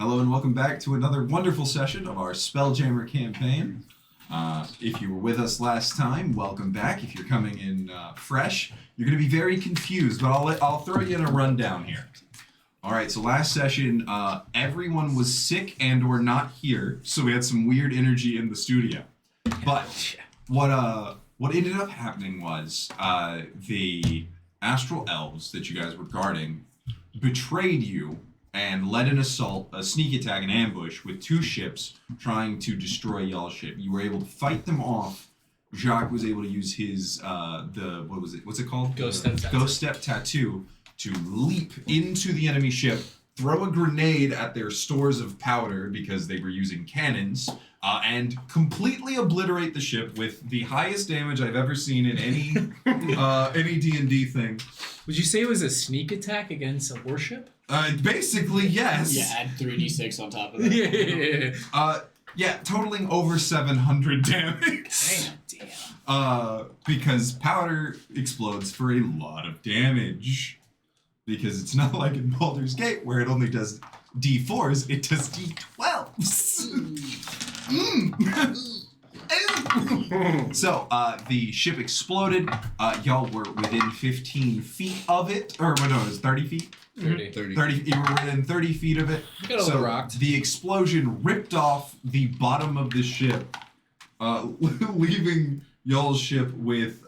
Hello and welcome back to another wonderful session of our Spelljammer campaign. If you were with us last time, welcome back. If you're coming in fresh, you're going to be very confused, but I'll throw you in a rundown here. All right, so last session, everyone was sick and or not here, so we had some weird energy in the studio. But what ended up happening was the astral elves that you guys were guarding betrayed you and led an assault, a sneak attack, an ambush with two ships trying to destroy y'all's ship. You were able to fight them off. Jacques was able to use his what's it called? Ghost Step Tattoo to leap into the enemy ship, throw a grenade at their stores of powder because they were using cannons, and completely obliterate the ship with the highest damage I've ever seen in any D&D thing. Would you say it was a sneak attack against a warship? Basically, yes. Yeah, add 3d6 on top of that. Yeah, totaling over 700 damage. Damn. Because powder explodes for a lot of damage. Because it's not like in Baldur's Gate where it only does D4s, it does D12s. So, the ship exploded. Y'all were within 15 feet of it. Or, no, it was 30 feet? 30. 30. You were within 30 feet of it. You got a little rocked. The explosion ripped off the bottom of the ship, leaving y'all's ship with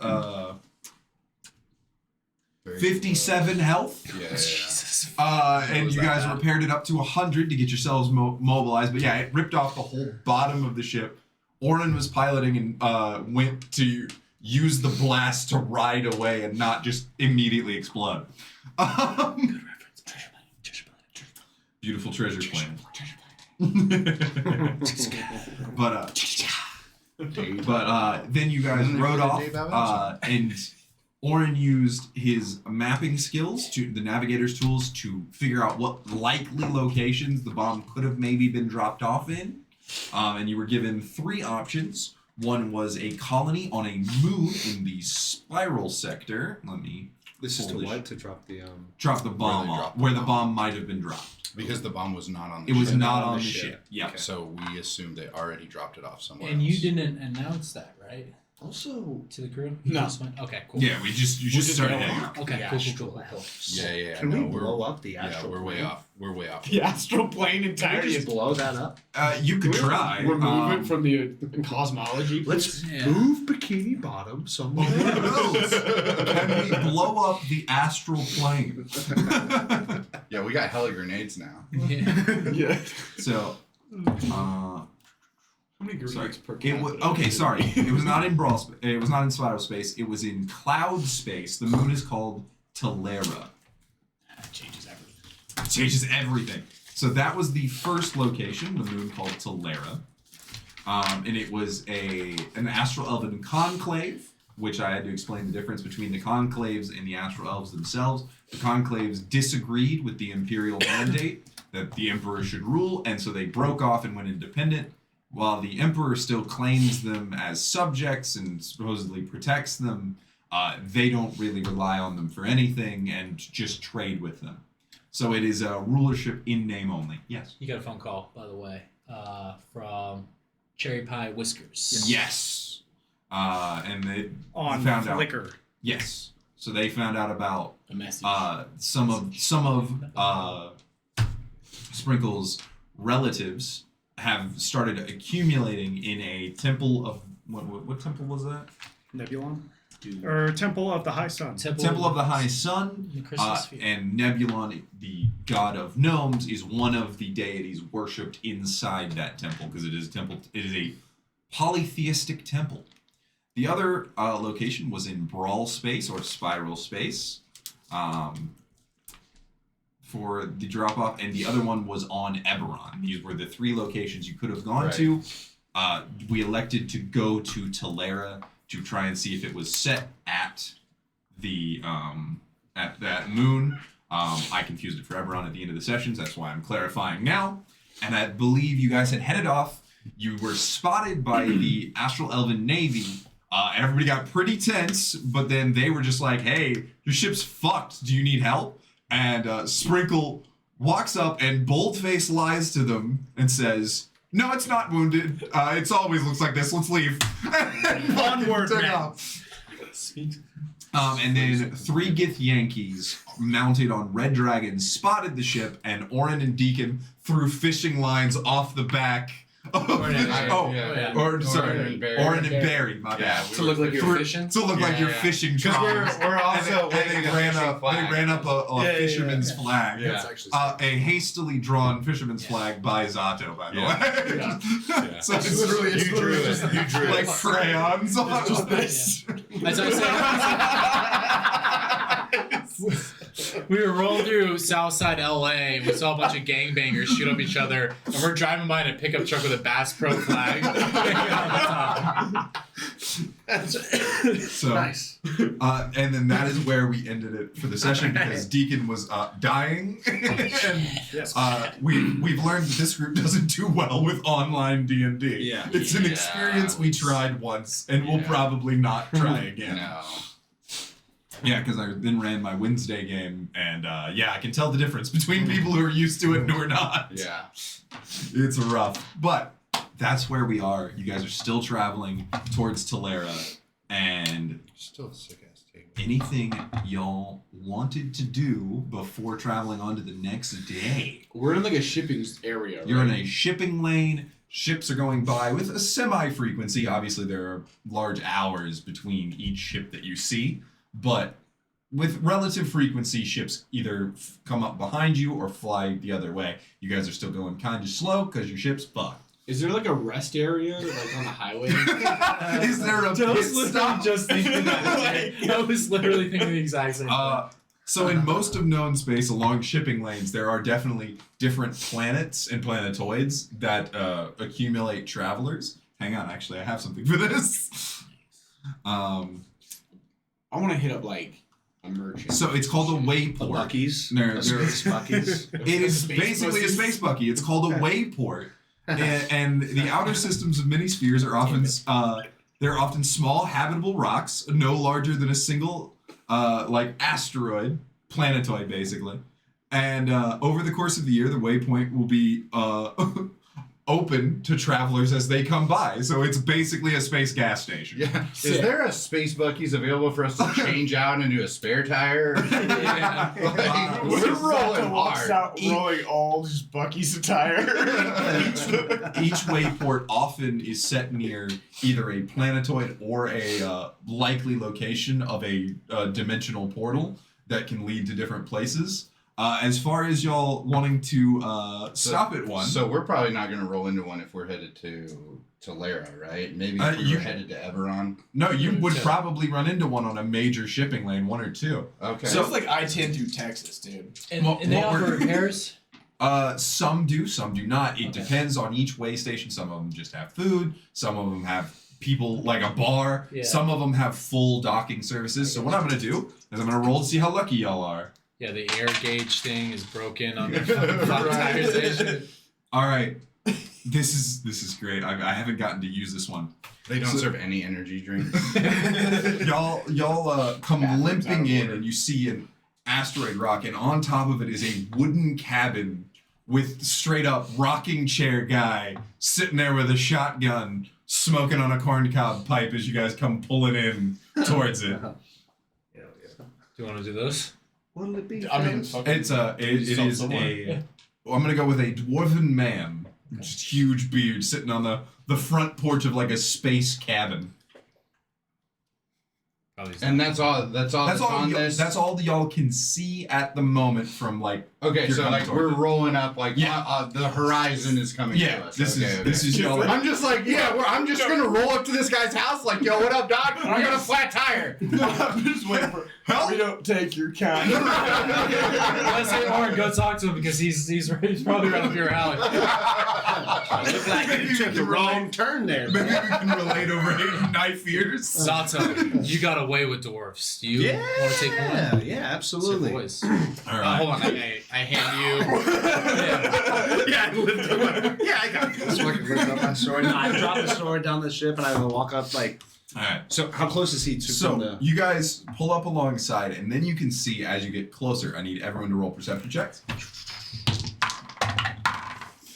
57 health. Yeah. Jesus. And you guys repaired it up to 100 to get yourselves mobilized. But yeah, it ripped off the whole bottom of the ship. Orin was piloting and went to use the blast to ride away and not just immediately explode. Good reference. Treasure plan. Beautiful treasure plan. But then you guys rode off, and Orin used his mapping skills, the navigator's tools, to figure out what likely locations the bomb could have maybe been dropped off in. And you were given 3 options. One was a colony on a moon in the spiral sector. This is to what? To drop the bomb off, where the bomb might have been dropped. Because the bomb was not on the ship. It was ship. not on the ship. Yeah. Okay. So we assumed they already dropped it off somewhere And else. you didn't announce that, right? Also, To the crew? No. Just went, okay, cool. Yeah, you just started heading out. Okay, The cool. astral Yeah. Can no, we blow up the Yeah, astral we're way plane? off. We're way off. the astral plane Can entirely we is just blow that up? You could Can we try. remove it from the cosmology. Let's Yeah. move Bikini Bottom somewhere else. else. Can we blow up the astral plane? Yeah, we got hella grenades now. Yeah. Yeah. So, How many sorry. grenades per capita? Okay, sorry. It was not in brawl. It was not in spiral space. It was in cloud space. The moon is called Telera. That changes everything. It changes everything. So that was the first location, the moon called Telera. And it was an astral elven conclave, which I had to explain the difference between the conclaves and the astral elves themselves. The conclaves disagreed with the imperial mandate that the emperor should rule, and so they broke off and went independent. While the emperor still claims them as subjects and supposedly protects them, they don't really rely on them for anything and just trade with them. So it is a rulership in name only. Yes. You got a phone call, by the way, from Cherry Pie Whiskers. Yes. And they On found Flickr. out. Yes. So they found out about A message. some of Sprinkle's relatives have started accumulating in a temple of what temple was that? Nebulon? Dude. Or Temple of the High Sun. Temple of the High Sun. The crystal sphere. And Nebulon, the god of gnomes, is one of the deities worshipped inside that temple because it is a polytheistic temple. The other location was in brawl space or spiral space for the drop off, and the other one was on Eberron. These were the 3 locations you could have gone to. We elected to go to Telera to try and see if it was set at the at that moon. I confused it for Eberron at the end of the sessions. That's why I'm clarifying now. And I believe you guys had headed off. You were spotted by the Astral Elven Navy. Everybody got pretty tense, but then they were just like, hey, your ship's fucked. Do you need help? And Sprinkle walks up and boldface lies to them and says, "No, it's not wounded. It's always looks like this. Let's leave." Onward, Took man. off. And then 3 Gith Yankees mounted on red dragons spotted the ship, and Orin and Deacon threw fishing lines off the back of Orin and the Barry. oh, Orin sorry, and Barry. Orin and Barry. My Yeah, bad. To look like you're Threw- fishing? To look like Yeah, you're yeah. fishing Because trawlers. we're also and they ran up. They ran up a fisherman's flag. Yeah. That's actually A hastily drawn fisherman's flag by Zato, by the way. Yeah. So It's it's literally- You drew it. You drew like it. crayons on It's just it. this. As I said, we were rolling through Southside LA and we saw a bunch of gangbangers shoot up each other, and we're driving by in a pickup truck with a Bass Pro flag on the top. So, Nice. and then that is where we ended it for the session because Deacon was dying, and Yes. we've learned that this group doesn't do well with online D&D. Yeah. It's an Yeah. experience we tried once and we'll Yeah. probably not try again. No. Yeah, because I then ran my Wednesday game, and I can tell the difference between people who are used to it and who are not. Yeah. It's rough. But that's where we are. You guys are still traveling towards Talera, and Still a sick ass table. anything y'all wanted to do before traveling on to the next day? We're in like a shipping area. You're right? in a shipping lane. Ships are going by with a semi-frequency. Obviously, there are large hours between each ship that you see, but with relative frequency, ships either come up behind you or fly the other way. You guys are still going kind of slow because your ship's fucked. Is there like a rest area like on the highway? Is there a I was pit literally stop? just thinking that. I was literally thinking the exact same thing. So in most of known space along shipping lanes, there are definitely different planets and planetoids that accumulate travelers. Hang on, actually, I have something for this. I want to hit up like a merchant. So it's called a The wayport. Buckies. They're- The space Buckies. It is Space basically pussies. a space bucky. It's called a wayport, and the outer systems of many spheres are often they're often small habitable rocks, no larger than a single like asteroid, planetoid basically. And over the course of the year, the waypoint will be open to travelers as they come by. So it's basically a space gas station. Yeah. Sick. Is there a Space Bucky's available for us to change out into a spare tire? Yeah. We're rolling hard. out rolling all just Bucky's attire. Each wayport often is set near either a planetoid or a likely location of a dimensional portal that can lead to different places. As far as y'all wanting to stop at one, So we're probably not going to roll into one if we're headed to Lara, right? Maybe if we you- were headed to Everon. no, you would Yeah. probably run into one on a major shipping lane, 1 or 2. Okay. So it's like I-10 through Texas, dude. And, What- and they what offer we're- repairs? Some do, some do not. It Okay. depends on each way station. Some of them just have food. Some of them have people like a bar. Yeah. Some of them have full docking services. So what I'm going to do is I'm going to roll to see how lucky y'all are. Yeah, the air gauge thing is broken on the fucking tire station. All right. This is great. I haven't gotten to use this one. they don't so- serve any energy drinks. y'all come Bathrooms out limping of in order. and you see an asteroid rock, and on top of it is a wooden cabin with straight up rocking chair guy sitting there with a shotgun smoking on a corncob pipe as you guys come pulling in towards it. Do you want to do those? What'll it be? I mean, fellas? fucking- It is a I'm gonna go with a dwarven man, just huge beard, sitting on the front porch of like a space cabin. Probably And that's all. That's all. That's all. on this. That's all y'all can see at the moment from like. Okay, You're so coming like toward we're it. rolling up, like Yeah. the horizon is coming to Yeah, us. this Okay, is okay. this is y'all. I'm just like, I'm just gonna roll up to this guy's house, like, yo, what up, doc? I got a flat tire. I'm just waiting for. Help! We don't take your kind. Let's say Orin, go talk to him because he's probably right up your alley. Look like Maybe you we took can the wrong relate- turn there. Maybe man. we can relate over knife ears. Sato, you got away with dwarfs. Do you want to take one? Yeah, Say absolutely. boys. All right. Hold on, I hand you. Yeah, I lift him up. Yeah, I got this. Fucking lift up my sword. No, I drop the sword down the ship and I will walk up like. All right. So how close is he to from So the? you guys pull up alongside, and then you can see as you get closer. I need everyone to roll perception checks.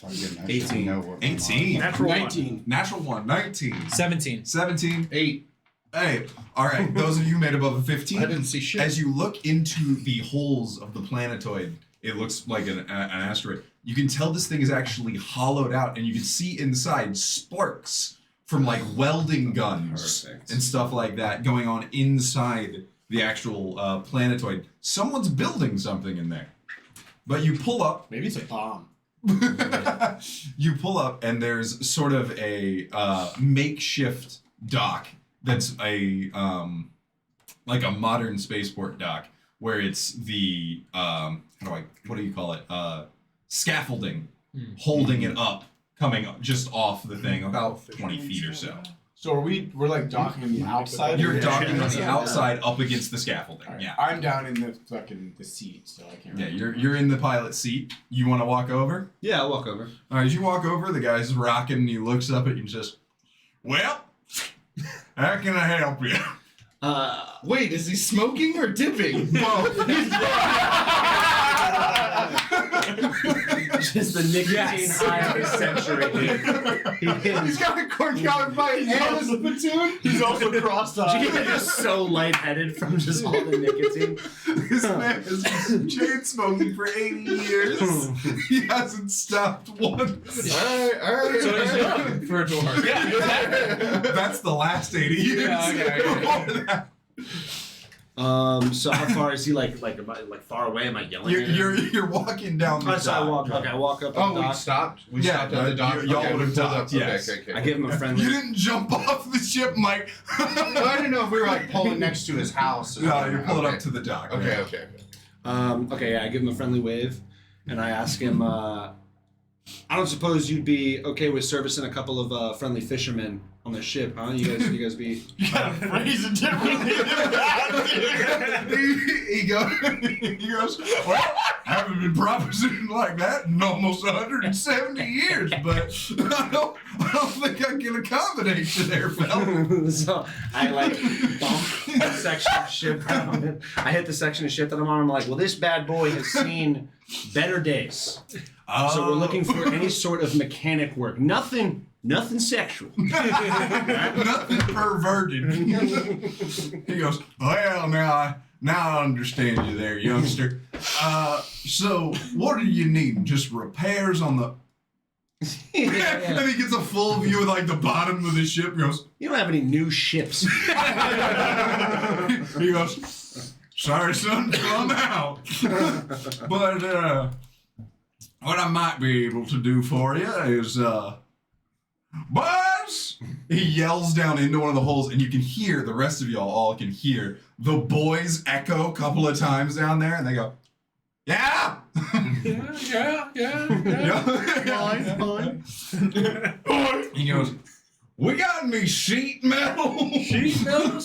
Fucking, I 18. should know what my 18. Natural 19. Natural 1. 19. 17. 17. 8. Hey, all right. Those of you made above a 15. I didn't see shit. As you look into the holes of the planetoid, it looks like an asteroid. You can tell this thing is actually hollowed out, and you can see inside sparks from like welding guns Perfect. and stuff like that going on inside the actual planetoid. Someone's building something in there. But you pull up. Maybe it's a bomb. You pull up, and there's sort of a makeshift dock that's a like a modern spaceport dock, where it's the what do you call it? Scaffolding holding it up, coming up just off the thing about 20 feet or so. So we're like docking on the outside? You're of docking on the ship? outside up against the scaffolding. Alright. Yeah. I'm down in the seat, so I can't Yeah, remember. you're in the pilot seat. You want to walk over? Yeah, I'll walk over. All right, as you walk over, the guy's rocking, and he looks up at you and says, "Well, how can I help you?" Wait, is he smoking or dipping? Just the nicotine high of the century, dude. He's got a corn cob by his and a spittoon. He's also cross-eyed. You're just so lightheaded from just all the nicotine. This man has been chain smoking for 80 years. He hasn't stopped once. Alright. So he's looking for a door. That's the last 80 years. Yeah, okay. Before that. So how far is he? Like far away? Am I yelling? at him? You're walking down the Oh, so I dock. walk. Okay, I walk up. Oh, the we dock. stopped? We Yeah, stopped at the dock? y'all Okay, would've we pulled docked, up. yes. Okay. I give him a friendly. You didn't jump off the ship, Mike. Well, I didn't know if we were like pulling next to his house. No, you're pulling Okay. up to the dock. Okay. Okay, yeah, I give him a friendly wave, and I ask him. I don't suppose you'd be okay with servicing a couple of friendly fishermen on the ship, huh? You guys be. You gotta phrase it differently than that. he goes, "Well, I haven't been propositioned like that in almost 170 years, but I don't think I can accommodate you there, fella." So I like bump the section of ship that I'm in. I hit the section of ship that I'm on. I'm like, well, this bad boy has seen better days. So we're looking for any sort of mechanic work. Nothing sexual. Nothing perverted. He goes, "Well, now I understand you there, youngster. So what are you needing? Just repairs on the..." Yeah. And he gets a full view of like the bottom of the ship. He goes, You don't have any new ships. he goes, "Sorry, son, come out. But what I might be able to do for you is, boys!" He yells down into one of the holes, and you can hear, the rest of y'all all can hear, the boys echo a couple of times down there, and they go, "Yeah!" Yeah. He goes, "We got any sheet metal?" Sheet metal.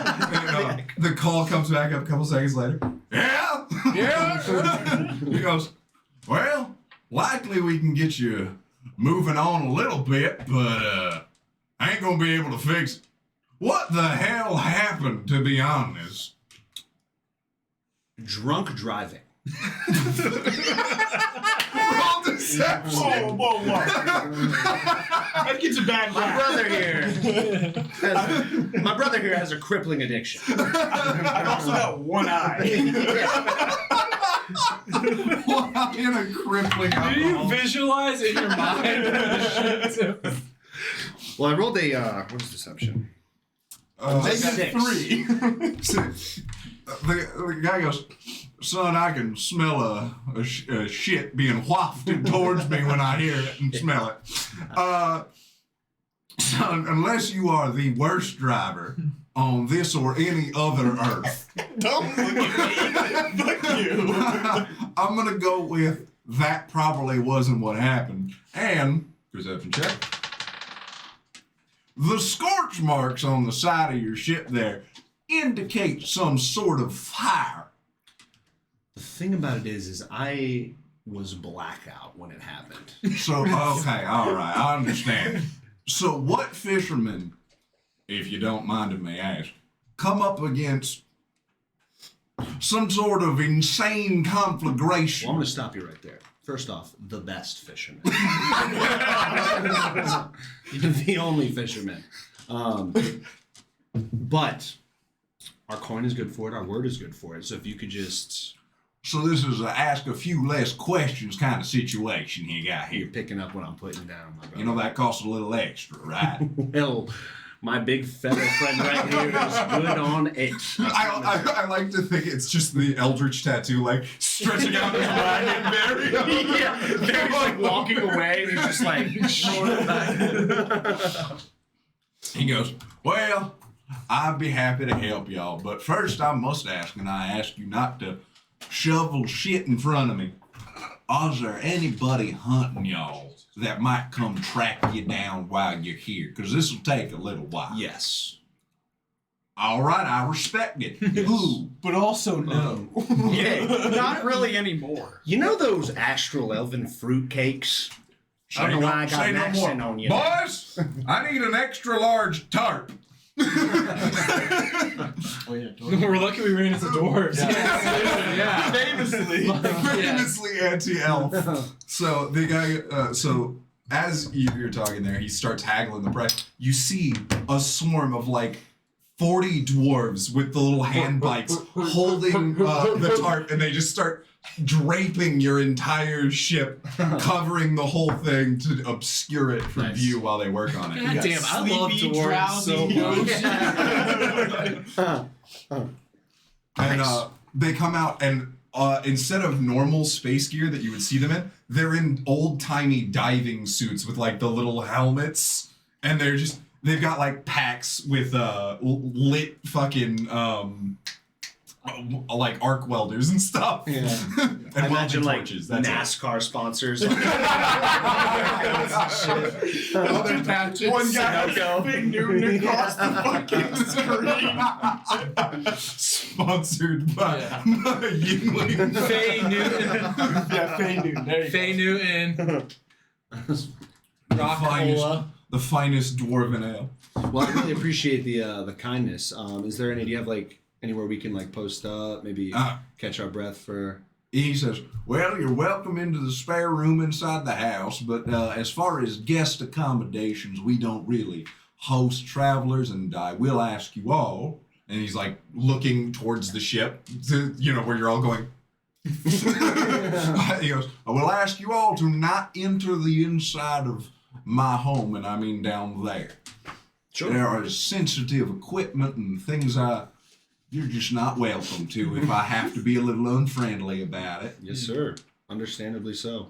And, the call comes back up a couple seconds later. "Yeah." Yeah. He goes, "Well, likely we can get you moving on a little bit, but I ain't gonna be able to fix it. What the hell happened, to be honest?" Drunk driving. Roll deception. Whoa. That gets a bad My rap. brother here has a crippling addiction. I've also got one eye. Wow, in a crippling Do you alcohol. visualize in your mind the shit? Well, I rolled a what's deception? Six. 3. 6. The guy goes, "Son, I can smell a shit being wafted towards me when I hear it and smell it. Son, unless you are the worst driver on this or any other Earth, Don't look at me. Fuck you. I'm gonna go with that probably wasn't what happened." And perception check. The scorch marks on the side of your ship there indicate some sort of fire. The thing about it is I was blackout when it happened. So, okay, all right, I understand. So, what fishermen, if you don't mind if may ask, come up against some sort of insane conflagration? Well, I'm going to stop you right there. First off, the best fisherman. The only fisherman. But our coin is good for it. Our word is good for it. So if you could just... So this is a ask a few less questions kind of situation you got You're here. picking up what I'm putting down, my brother. You know, that costs a little extra, right? Well, my big fellow friend right here is good on it. I like to think it's just the Eldritch tattoo, like, stretching out his leg and Barry. Yeah, Barry's like walking away and he's just like showing back. He goes, well, I'd be happy to help y'all, but first I must ask, and I ask you not to shovel shit in front of me. Is there anybody hunting y'all that might come track you down while you're here? Because this will take a little while. Yes. All right, I respect it. Who? But also no. Yeah. Not really anymore. You know those astral elven fruit cakes? I don't know why I got an accent on you. Boys, I need an extra large tarp. Oh yeah, We're lucky we ran into dwarves. Yeah. famously. Famously anti-elf. So the guy, so as you're talking there, he starts haggling the price. You see a swarm of like 40 dwarves with the little hand bites holding the tarp, and they just start draping your entire ship, covering the whole thing to obscure it from Nice. view while they work on it. God damn, I love Sleepy, dwarves so much. And Nice. they come out, and instead of normal space gear that you would see them in, they're in old-timey diving suits with like the little helmets, and they've got like packs with lit fucking like arc welders and stuff. Yeah. And I imagine welding like torches. That's it. NASCAR sponsors. Other patches. One guy Sunoco. Big Newton across the fucking screen. Sponsored by Yeah. Yingling. Faye Newton. Yeah, Faye Newton. There you Faye Newton. Rock finest- Cola. The finest dwarven ale. Well, I really appreciate the kindness. Is there any? Do you have like anywhere we can like post up? Maybe catch our breath for. He says, well, you're welcome into the spare room inside the house, but as far as guest accommodations, we don't really host travelers, and I will ask you all. And he's like looking towards the ship, where you're all going. He goes, I will ask you all to not enter the inside of my home, and I mean down there. Sure. There are sensitive equipment and things you're just not welcome to if I have to be a little unfriendly about it. Yes, sir. Understandably so.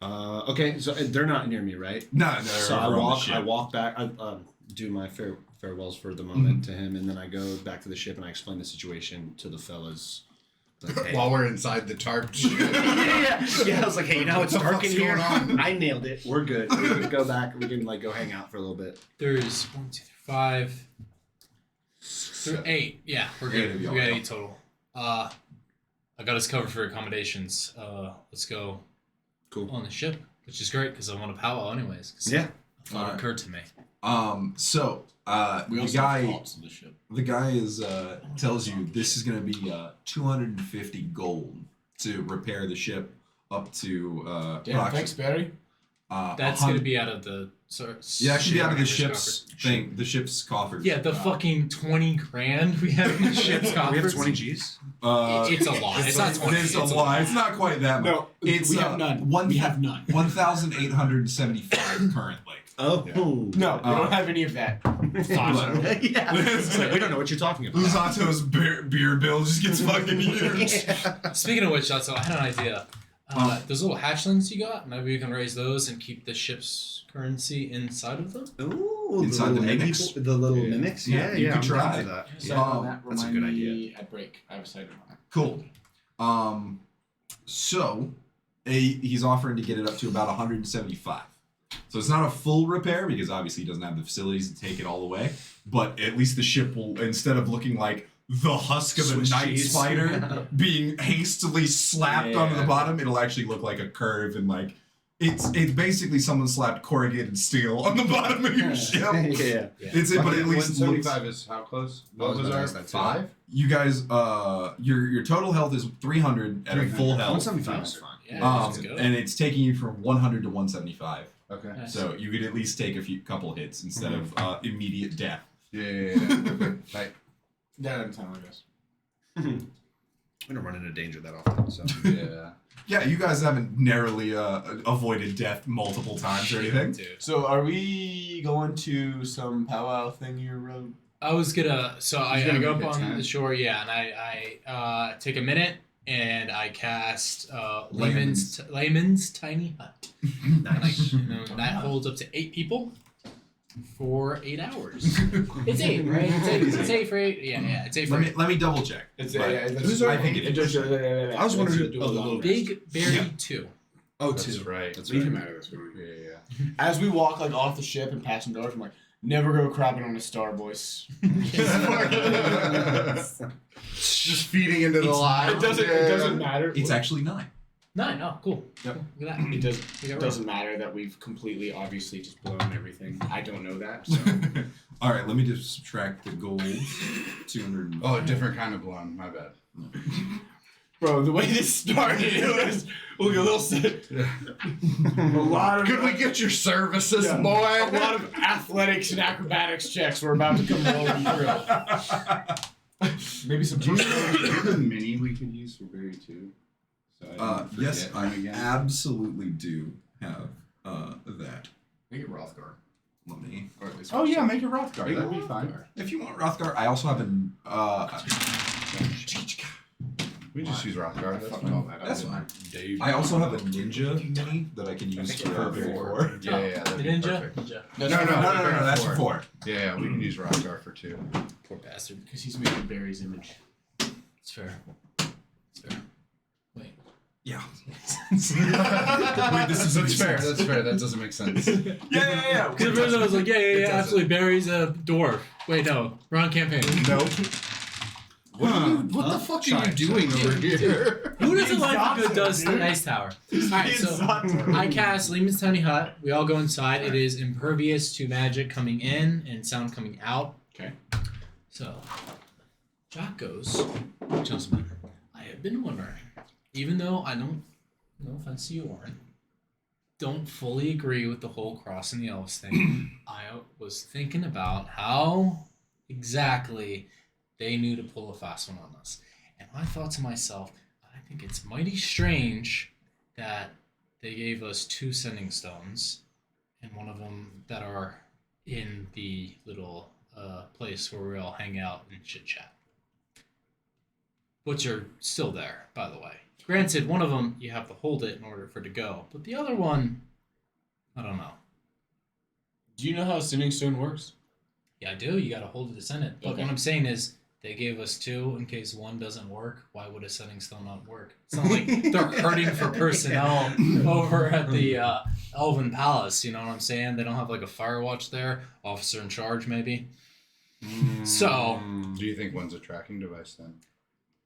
Okay, so they're not near me, right? No, they're So over on the I ship. walk back. I do my farewells for the moment to him, and then I go back to the ship and I explain the situation to the fellas. Like, hey. While we're inside the tarp. yeah. I was like, hey, you know, it's What the dark in fuck's here. going on? I nailed it. We're good. We can go back. We can like go hang out for a little bit. There's 1, 2, 3, 5. There's 8. Yeah, we're Eight good. of We y'all. got 8 total. I got us covered for accommodations. Let's go Cool. on the ship, which is great because I want to powwow anyways. 'Cause Yeah. a thought Alright. occurred to me. So We the also have guy thoughts of the ship. is tells you this is going to be 250 gold to repair the ship up to Damn, thanks, Barry. That's going to be out of the. yeah, actually out of the ship's ship's coffers. thing, the ship's coffers. Yeah, the fucking 20 grand we have in the ship's coffers. We have 20 G's. It's a lot. It's not 20. There's a It's lot. It's not quite that much. No, It's we have none. One We have none. 1,875 currently. Oh. No, we don't have any of that. yeah. It's like, we don't know what you're talking about. Luzato's beer bill just gets fucking huge. Speaking of which, also, I had an idea. Those little hatchlings you got, maybe we can raise those and keep the ship's currency inside of them. Ooh, Inside the mimics? The little Yeah. mimics? Yeah, Yeah, you could I'm try. down for that. Cider on that, that's a remind good idea. me At break, I have a cider on that. Cool. So he's offering to get it up to about 175. So it's not a full repair because obviously he doesn't have the facilities to take it all the way. But at least the ship will, instead of looking like the husk of Swiss a night cheese. spider being hastily slapped onto the Yeah. bottom, it'll actually look like a curve and like it's basically someone slapped corrugated steel on the bottom of your ship. yeah. It's it, but at least looks, 175 is how close? I was What was gonna our ask that too. 5? you guys your total health is 300 at a full health. 175 is fine. Yeah, let's go. And it's taking you from 100 to 175. Okay. Nice. So you could at least take a couple hits instead of immediate death. Yeah. Okay. Like, That doesn't sound like us. We don't run into danger that often, so. yeah. Yeah, you guys haven't narrowly avoided death multiple times or anything. Dude. So are we going to some powwow thing here, road? I was gonna. So I gonna go make up it on 10. the shore, yeah, and I take a minute and I cast Layman's. Layman's Tiny Hut. Nice. That holds up to 8 people for 8 hours. It's 8, right? It's 8 for 8. Yeah, it's 8 for 8. Let me double check. It's But I think it is. I was wondering who the longest. Big Berry Yeah. 2. Oh, That's 2. right. That's Leave right. him out of this one. Yeah. As we walk like off the ship and passing doors, I'm like, never go crapping on a star, boys. Just feeding into the lie. It doesn't matter. It's actually 9. 9. Oh, cool. Yep. Cool. Look at that. It doesn't matter that we've completely, obviously, just blown everything. I don't know that. So. All right, let me just subtract the gold. 200. Oh, a different kind of blonde. My bad. Bro, the way this started, it was look a little sick. A lot of Could we get your services, Yeah. boy? a lot of athletics and acrobatics checks were about to come rolling through. Maybe some. Do you know the mini we could use for Barry too? So I don't Yes, forget I him again. absolutely do have that. Make it Rothgar. Let me. Or at least Oh yeah, make it Rothgar. That'd be fine. If you want Rothgar, I also have an. We just use Rothgar. That's fucked all fine. that up. That's fine. Dave. I also have a ninja mini that I can use That's for for Barry 4. 4. Yeah, The that'd be ninja? perfect. Ninja. No, That's for 4. Yeah, we can use Rothgar for 2. Poor bastard. Because he's making Barry's image. It's fair. It's fair. Wait. Yeah. Wait, this is That's fair. That's fair. That doesn't make sense. Yeah. Because at first I was like, yeah, doesn't. absolutely. Barry's a dwarf. Wait, no. Wrong campaign. Nope. What the fuck are you doing over here? Who doesn't like a good Exhausted, dust dude. nice tower? Alright, so I cast Lehman's Tiny Hut. We all go inside. It is impervious to magic coming in and sound coming out. Okay. So, Jock goes, gentlemen, I have been wondering, even though I don't, no offense to you, Warren, don't fully agree with the whole crossing the elves thing. I was thinking about how exactly they knew to pull a fast one on us. And I thought to myself, I think it's mighty strange that they gave us 2 sending stones, and one of them that are in the little place where we all hang out and chit chat. Which are still there, by the way. Granted, one of them you have to hold it in order for it to go, but the other one, I don't know. Do you know how a sending stone works? Yeah, I do. You got to hold it to send it. But Okay. what I'm saying is, they gave us 2 in case one doesn't work. Why would a sending stone not work? It's not like they're hurting for personnel over at the Elven Palace. You know what I'm saying? They don't have like a fire watch there, officer in charge maybe. So Do you think one's a tracking device then?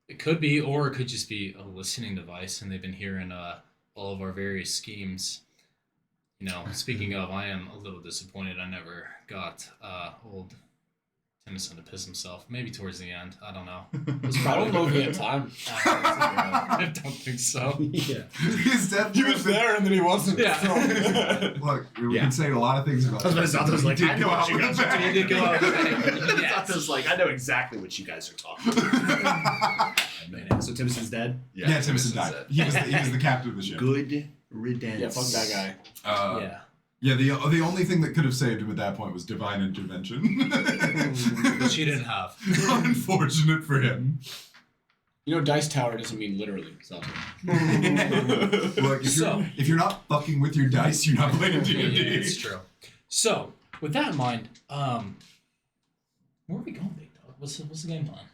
it could be, or it could just be a listening device, and they've been hearing all of our various schemes. You know, speaking of, I am a little disappointed I never got old Tennyson to piss himself. Maybe towards the end. I don't know. It was I don't know if he had probably- time. I don't think so. Yeah. His death He was there and then he wasn't. Yeah. So. Look, we Yeah. can say a lot of things about I was about to say, I was like, He did I know go what out you with guys a are bang. He did go out with a bang. Yes. I was like, I know exactly what you guys are talking about. So Timson's dead? Yeah, Timothy died. He was the captain of the ship. Good riddance. Yeah, fuck that guy. Yeah. Yeah, the only thing that could have saved him at that point was divine intervention. Which he didn't have. Unfortunate for him. You know, Dice Tower doesn't mean literally. So. Look, if you're not fucking with your dice, you're not playing D&D. Yeah, it's true. So, with that in mind, where are we going, Big Dog? What's the game plan?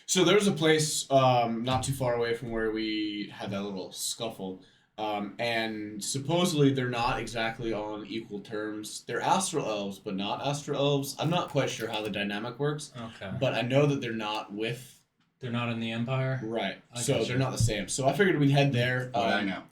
So there's a place not too far away from where we had that little scuffle. And supposedly they're not exactly on equal terms. They're astral elves, but not astral elves. I'm not quite sure how the dynamic works, Okay. but I know that they're not with. They're not in the Empire? Right. I So gotcha. they're not the same. So I figured we'd head there. Oh, I know.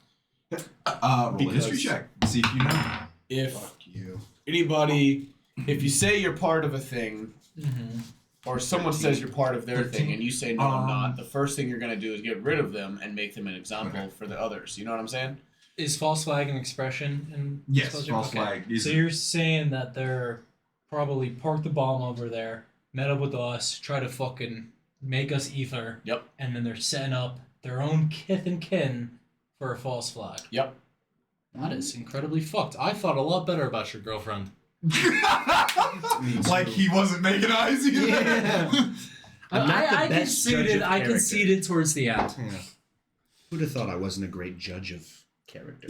Roll a Because- history check. See if you know. If Fuck you. anybody, if you say you're part of a thing, Mm-hmm. or someone says you're part of their thing and you say no, I'm not, the first thing you're gonna do is get rid of them and make them an example for the others. You know what I'm saying? Is false flag an expression in Yes, Spelljammer? false flag is. So you're saying that they're probably parked the bomb over there, met up with us, try to fucking make us ether. Yep. And then they're setting up their own kith and kin for a false flag. Yep. That is incredibly fucked. I thought a lot better about your girlfriend. Like he wasn't making eyes either. Yeah. I'm not the I best judge conceded. of I character. conceded towards the end. Yeah. Who'd have thought I wasn't a great judge of character?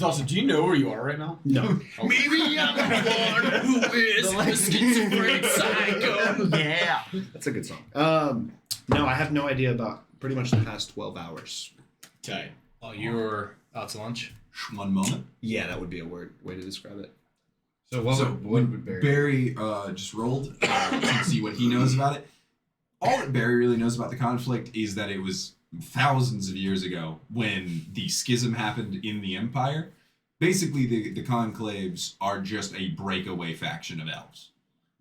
Also, do you know where you are right now? No. Maybe I'm the one who is the schizophrenic psycho. Yeah. That's a good song. No, I have no idea about pretty much the past 12 hours. Tight. Oh, you were out to lunch? One moment. Yeah, that would be a way to describe it. So what would Barry? Barry just rolled to see what he knows about it. All that Barry really knows about the conflict is that it was thousands of years ago when the schism happened in the Empire. Basically, the conclaves are just a breakaway faction of elves.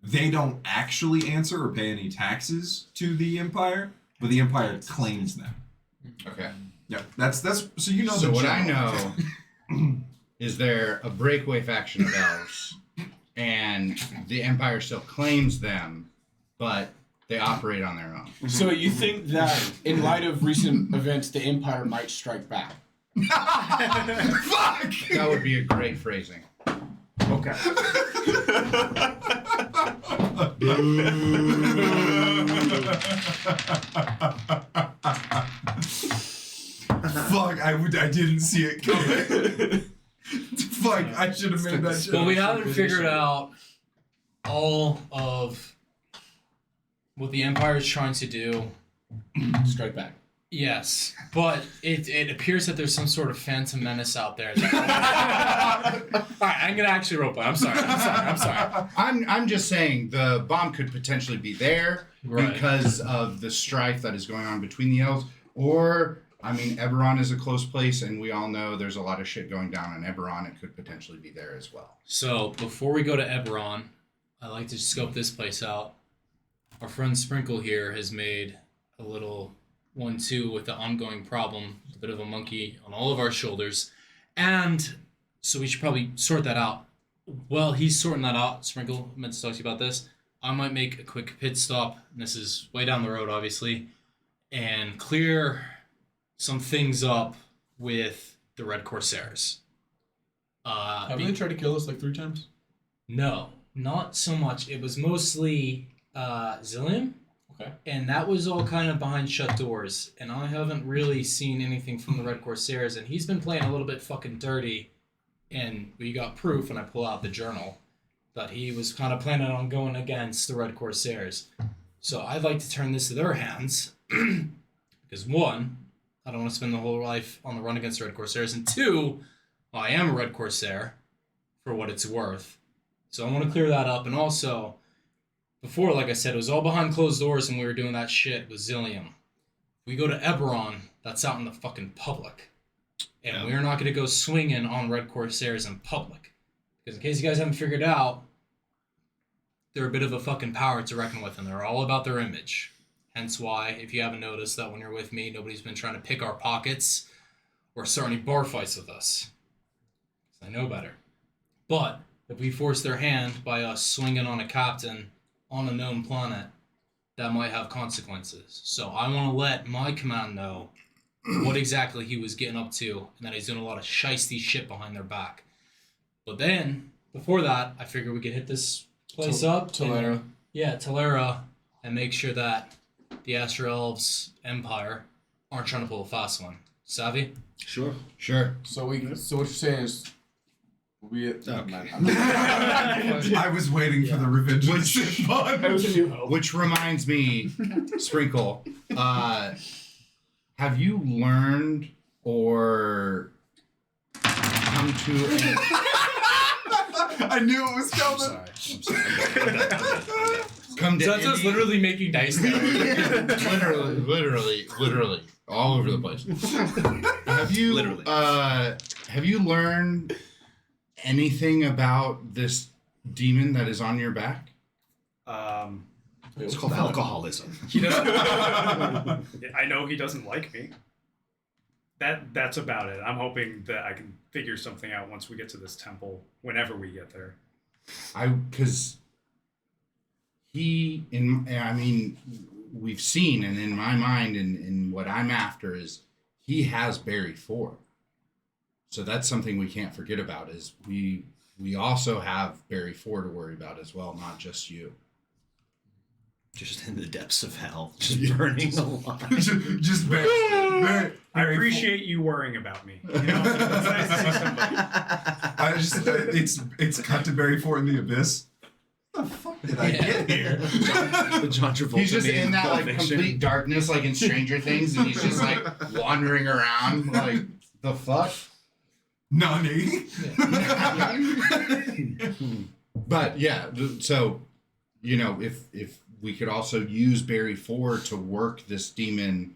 They don't actually answer or pay any taxes to the Empire, but the Empire claims them. Okay. Yeah, that's so you know. So the what I general. know is they're a breakaway faction of elves, and the Empire still claims them, but they operate on their own. So you think that in light of recent events, the Empire might strike back? Fuck! That would be a great phrasing. Okay. Fuck! I didn't see it coming. Fuck! I should have made that joke. Well, we haven't figured out all of what the Empire is trying to do. Strike back. Yes, but it appears that there's some sort of phantom menace out there. Alright, I'm gonna actually roleplay. I'm sorry. I'm just saying the bomb could potentially be there Right. because of the strife that is going on between the elves, or I mean, Eberron is a close place, and we all know there's a lot of shit going down in Eberron. It could potentially be there as well. So before we go to Eberron, I like to scope this place out. Our friend Sprinkle here has made a little 1-2 with the ongoing problem, a bit of a monkey on all of our shoulders, and so we should probably sort that out. Well, he's sorting that out. Sprinkle, I meant to talk to you about this. I might make a quick pit stop, and this is way down the road, obviously, and clear some things up with the Red Corsairs. Have they tried to kill us like 3 times? No, not so much. It was mostly Zillion. Okay. And that was all kind of behind shut doors. And I haven't really seen anything from the Red Corsairs. And he's been playing a little bit fucking dirty. And we got proof, and I pull out the journal, that he was kind of planning on going against the Red Corsairs. So I'd like to turn this to their hands. Because 1, I don't want to spend the whole life on the run against the Red Corsairs. And 2, well, I am a Red Corsair, for what it's worth. So I want to clear that up. And also, before, like I said, it was all behind closed doors and we were doing that shit with Zillium. We go to Eberron, that's out in the fucking public. And we're not going to go swinging on Red Corsairs in public. Because in case you guys haven't figured out, they're a bit of a fucking power to reckon with, and they're all about their image. Hence why, if you haven't noticed, that when you're with me, nobody's been trying to pick our pockets or start any bar fights with us. 'Cause I know better. But if we force their hand by us swinging on a captain on a known planet, that might have consequences. So I want to let my command know what exactly he was getting up to, and that he's doing a lot of shiesty shit behind their back. But then, before that, I figure we could hit this place up. Tolera. Tolera, and make sure that the Astro Elves Empire aren't trying to pull a fast one. Savvy? Sure. Sure. So what you're saying is, we. I was waiting for the revenge of the Sith That bond. was a new hope. Which reminds me, Sprinkle, have you learned or come to an... I knew it was coming. I'm sorry. come to Zenzo's any- literally making dice now. literally, all over the place. Have you Literally. Have you learned anything about this demon that is on your back? It's called alcoholism. He doesn't. I know he doesn't like me. That's about it. I'm hoping that I can figure something out once we get to this temple, whenever we get there. Because we've seen, and in my mind, and what I'm after is he has Barry 4. So that's something we can't forget about. Is we also have Barry 4 to worry about as well, not just you. Just in the depths of hell, just burning alive. just Barry. I appreciate you worrying about me. You know, it's nice to see somebody. I just it's cut to Barry 4 in the abyss. What the fuck did I get here? The John Travolta. He's just meme in that Pulp like Fiction. complete darkness, like in Stranger Things, and he's just like wandering around, like the fuck. Nani? But yeah, so if we could also use Barry 4 to work this demon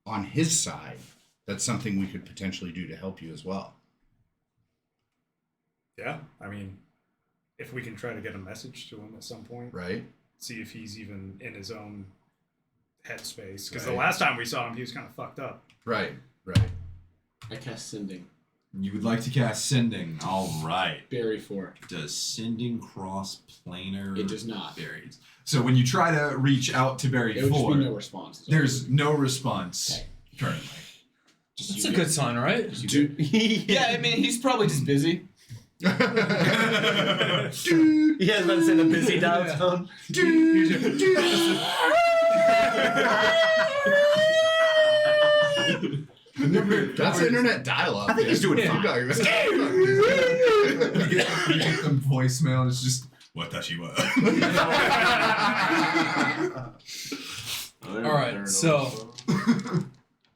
on his side, that's something we could potentially do to help you as well. Yeah, I mean, if we can try to get a message to him at some point, Right? see if he's even in his own headspace. Because the Right. last time we saw him, he was kind of fucked up. Right. I cast Sending. You would like to cast Sending. All right. Barry 4. Does Sending cross planar? It does not. Berries. So when you try to reach out to Barry It would just 4, be no response. there's no response Okay. currently. Just That's you a get- good sign, right? just you get- Yeah, I mean, he's probably just busy. Yeah, I was about to say the busy dial tone. That's internet dial-up. I think he's doing fine. You get the voicemail and it's just, watashi wa. All right, so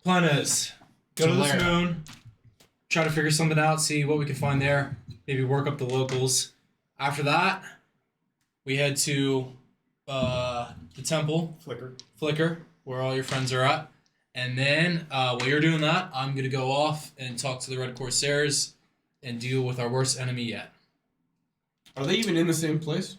plan is go to this moon, try to figure something out, see what we can find there, maybe work up the locals. After that, we head to the temple, Flicker, where all your friends are at. And then while you're doing that, I'm going to go off and talk to the Red Corsairs and deal with our worst enemy yet. Are they even in the same place?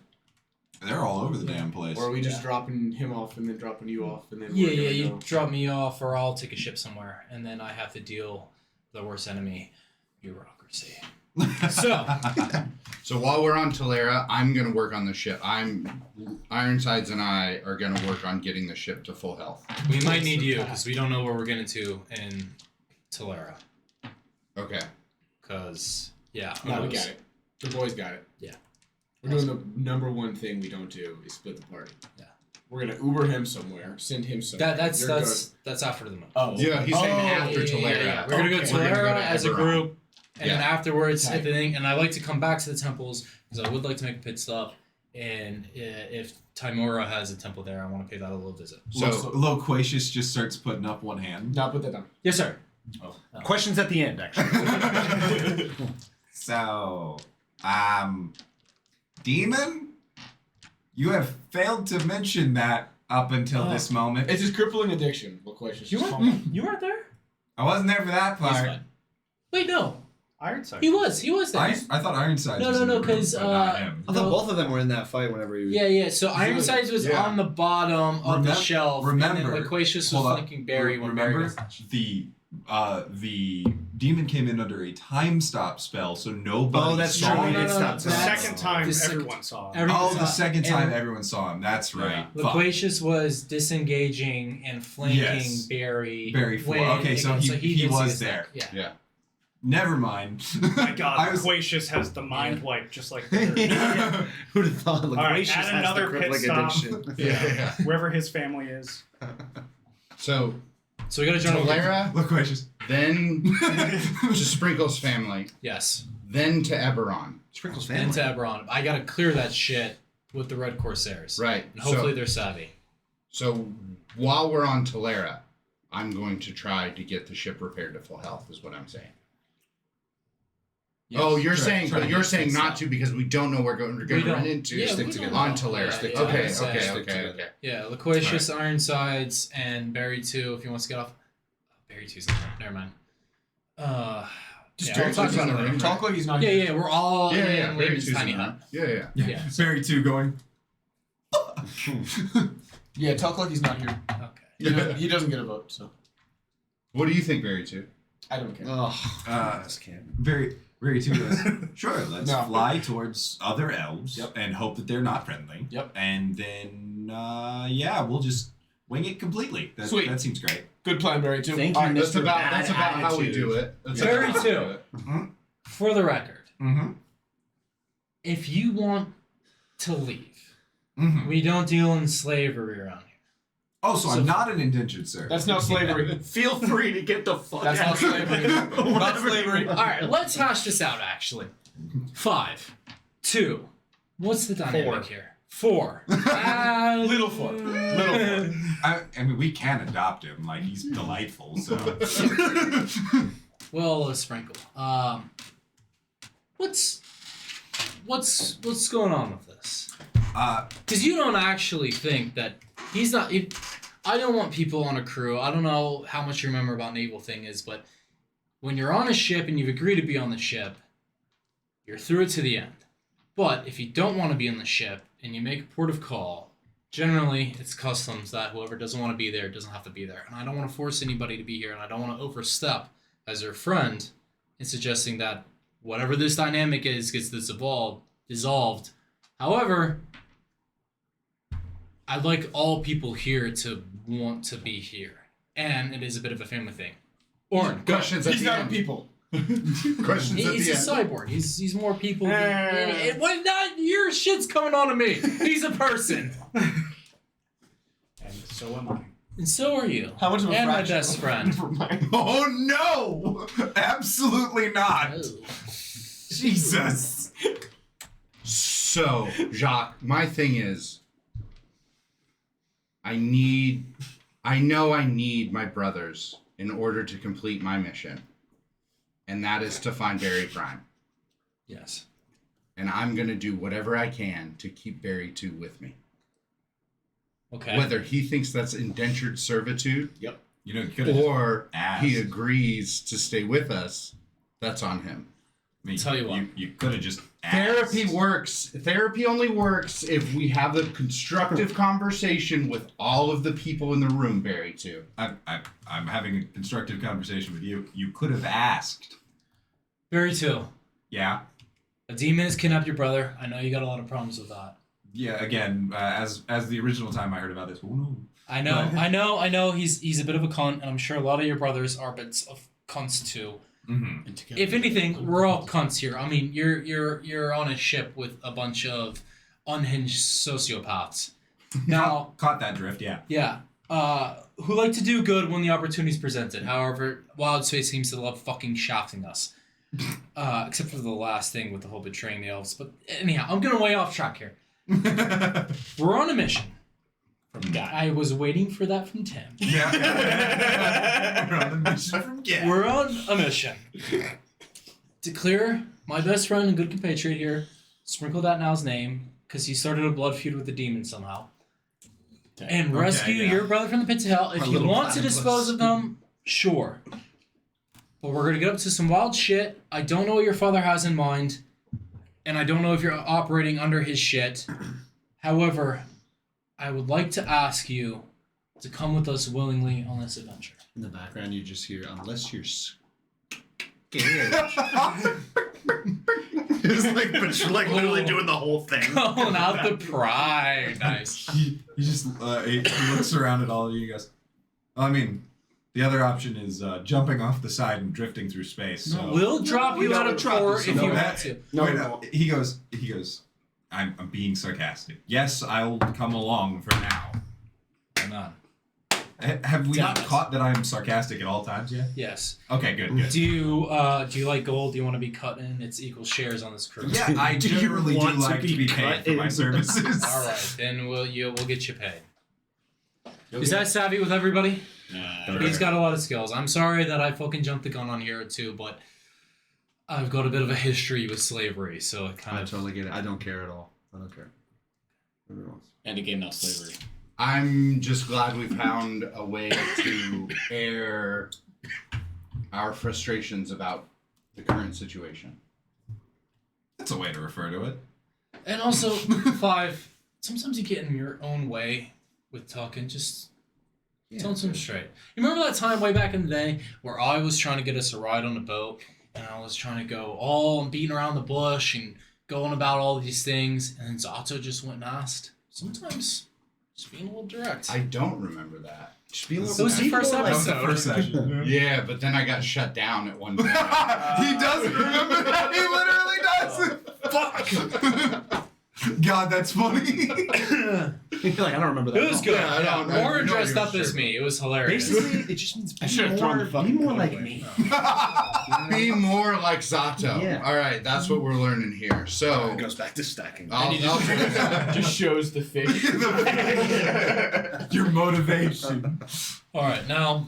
They're all over the damn place. Or are we just dropping him off and then dropping you off and then Yeah, we're gonna you go? drop me off or I'll take a ship somewhere. And then I have to deal with the worst enemy, bureaucracy. So while we're on Talera, I'm gonna work on the ship. Ironsides and I are gonna work on getting the ship to full health. We might need you because we don't know where we're getting to in Talera. Okay. Because, yeah. who No, we knows? got it. The boys got it. Yeah. We're doing the number one thing we don't do is split the party. Yeah. We're gonna Uber him somewhere, send him somewhere. That's You're that's after the moon. Oh. Yeah, he's saying after Yeah, Talera. We're gonna go to Okay. We're gonna go Talera to as a Eberron. group, and then Yeah. afterwards Okay. hit the thing. And I like to come back to the temples because I would like to make a pit stop. And if Timora has a temple there, I want to pay that a little visit. So Loquacious just starts putting up one hand. Not put that down. Yes, sir. Questions at the end, actually. So, Demon? You have failed to mention that up until this moment. It's his crippling addiction. Loquacious. You Just weren't. calm down. You weren't there. I wasn't there for that He's part. fine. Wait, no. Ironside. He was. He was there. I thought Ironsides No, was no, in no, the room, 'cause, but not him. I thought both of them were in that fight whenever he was. Yeah. So Ironsides was Yeah. on the bottom of the Remem- shelf. remember- and then Loquacious was hold on. flanking Barry when Barry Remember, was the demon came in under a time stop spell, so nobody Oh, that's saw true. him. He did stop The time. second time The second- everyone saw him. Everyone Oh, saw the it. second time And everyone saw him. That's right. Fuck. Loquacious was disengaging and flanking Yes. Barry. Barry four. when- Okay, so again, he didn't see was his there. neck. Yeah. Never mind. My God, I was- Loquacious has the mind wipe just like the Who'd have thought? right, Loquacious add has another the pit crippling stop. addiction. Yeah. wherever his family is. So So we got to journal. Talera, Loquacious. then to Sprinkle's family, Yes. then to Eberron. Sprinkles And family. to Eberron. I got to clear that shit with the Red Corsairs. Right. And hopefully they're savvy. So while we're on Talera, I'm going to try to get the ship repaired to full health, is what I'm saying. Oh, you're saying, try to but you're get saying fixed not up. to because we don't know we're going to We run don't- into. yeah, stick we together. don't On know. Talera. Yeah, Stick yeah, okay, yeah. okay, Stick okay, together. okay. Yeah, Loquacious, Ironsides, and Barry 2 if he wants to get off. Barry 2's not there. Never mind. Just yeah, we'll talk Barry 2's about on it the later. ring. Talk like he's not. Yeah, we're all Yeah, in yeah, Lincoln's Barry 2's tiny in hut. there. Yeah, yeah. Yeah. Barry 2 going. Yeah, tell Clucky's not here. Okay. He doesn't get a vote, so What do you think, Barry? Too? I don't care. Very, very two goes, sure, let's No. fly towards other elves Yep. and hope that they're not friendly. Yep. And then, we'll just wing it completely. Sweet. That seems great. Good plan, Barry, too. Thank All you, right, That's Mr. about Bad how we Attitude. do it. That's Barry about how we too. do it. For the record, Mm-hmm. if you want to leave, Mm-hmm. we don't deal in slavery around here. Oh, so I'm not an indentured servant. That's not slavery. Feel free to get the fuck That's out. not slavery. Not slavery. All right, let's hash this out. Actually, 5, 2. What's the dynamic here? 4. Littlefoot. Littlefoot. I mean, we can adopt him. Like, he's delightful, so. Well, a sprinkle. What's going on with this? Because you don't actually think that he's not. I don't want people on a crew. I don't know how much you remember about naval thing is, but when you're on a ship and you've agreed to be on the ship, you're through it to the end. But if you don't want to be on the ship and you make a port of call, generally it's customs that whoever doesn't want to be there doesn't have to be there. And I don't want to force anybody to be here, and I don't want to overstep as their friend in suggesting that whatever this dynamic is gets dissolved. However, I'd like all people here to want to be here. And it is a bit of a family thing. Orin, go. Questions at He's the not a end. people. Questions at He's the a end. cyborg. He's more people. What? Not your shit's coming on to me. He's a person, And so am I. and so are you. How much of a and my fraction? best friend. Never mind. Oh, no! Absolutely not! Oh. Jesus! So, Jacques, my thing is, I know I need my brothers in order to complete my mission. And that is to find Barry Prime. Yes. And I'm going to do whatever I can to keep Barry 2 with me. Okay. Whether he thinks that's indentured servitude You know, you could have. or asked. he agrees to stay with us, that's on him. I mean, Tell you what. You could have just asked. Therapy works. Therapy only works if we have a constructive conversation with all of the people in the room, Barry, too. I'm having a constructive conversation with you. You could have asked. Barry 2. Yeah? A demon has kidnapped your brother. I know you got a lot of problems with that. Yeah, again, as the original time I heard about this, oh no. I know, But- I know. He's a bit of a cunt, and I'm sure a lot of your brothers are bits of cunts too. Mm-hmm. If anything, we're all cunts here. I mean, you're on a ship with a bunch of unhinged sociopaths. Now, Caught that drift, yeah. yeah, who like to do good when the opportunity's presented. However, Wild Space seems to love fucking shafting us. Except for the last thing with the whole betraying the elves. But anyhow, I'm going way off track here. We're on a mission. From God. I was waiting for that from Tim. Yeah. We're on the mission from Gad. We're on a mission to clear my best friend and good compatriot here. Sprinkle that now's name because he started a blood feud with the demon somehow. And Okay, rescue yeah. your brother from the pits of hell. If Our you little want to platypus. dispose of them, sure. But we're gonna get up to some wild shit. I don't know what your father has in mind, and I don't know if you're operating under his shit. However, I would like to ask you to come with us willingly on this adventure. In the background, you just hear, unless you're scared. It's like literally doing the whole thing. Calling out the pride. Nice. He just he looks around at all of you and goes, I mean, the other option is jumping off the side and drifting through space. So. We'll drop you out of port if you No, want to. No, Wait, no. He goes, I'm being sarcastic. Yes, I'll come along for now. Come on. Have we not Damn it. caught that I'm sarcastic at all times yet? Yes. Okay, good. Do you like gold? Do you want to be cut in? It's equal shares on this crew. Yeah, I Do you generally do want to like to be be paid cut for my in? services. All right, then we'll get you paid. Is that savvy with everybody? He's got a lot of skills. I'm sorry that I fucking jumped the gun on here too, but I've got a bit of a history with slavery, so it kind I of. totally get it. I don't care at all. I don't care. Everyone else. And again, not slavery. I'm just glad we found a way to air our frustrations about the current situation. That's a way to refer to it. And also, 5, sometimes you get in your own way with talking. Just tell them straight. You remember that time way back in the day where I was trying to get us a ride on a boat, and I was trying to go all and beating around the bush and going about all these things, and then Zato just went and asked. Sometimes just being a little direct. I don't remember that. Just be a little It was the first That was the episode. first session. Yeah, but then I got shut down at one point. He doesn't remember that. He literally does. Fuck. God, that's funny. You're like, I don't remember that. It was at all. good. Yeah, I don't- I More know dressed you're up as sure. me. It was hilarious. Basically, it just means I should have thrown the be fucking more coat like away. me. Be more like Zato. Yeah. All right, that's what we're learning here. So It goes back to stacking. I'll Just shows the fish. Your motivation. All right, now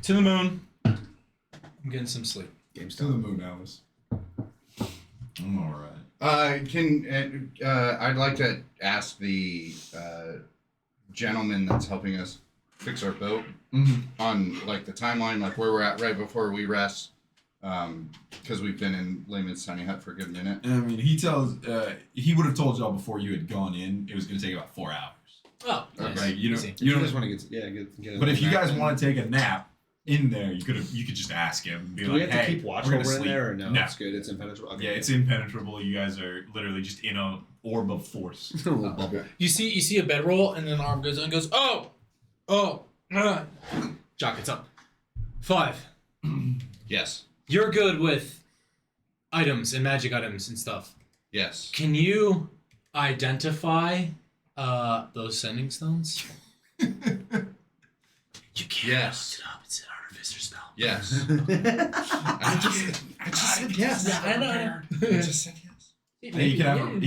to the moon. I'm getting some sleep. To the moon, Alice. I'm all right. I'd like to ask the gentleman that's helping us fix our boat on like the timeline, like where we're at right before we rest, because we've been in Layman's tiny hut for a good minute. I mean, he would have told y'all before you had gone in. It was going to take about 4 hours. Oh, nice. Right? You Easy. don't. You just don't. want to get But if you guys want want to take a nap in there, you could just ask him. And be do like, we have to hey, keep watch we're while gonna we're in sleep. there, or no? No. It's good. It's impenetrable. Okay. Yeah, it's impenetrable. You guys are literally just in a orb of force. a little bubble. You see a bedroll, and then an arm goes and goes. Jock, it's up. 5. Yes. You're good with items and magic items and stuff. Yes. Can you identify those sending stones? You can't. Yes. Look it up. It's an artificer spell. Yes. I just said yes. Yeah, I know. I just said yes. Hey, he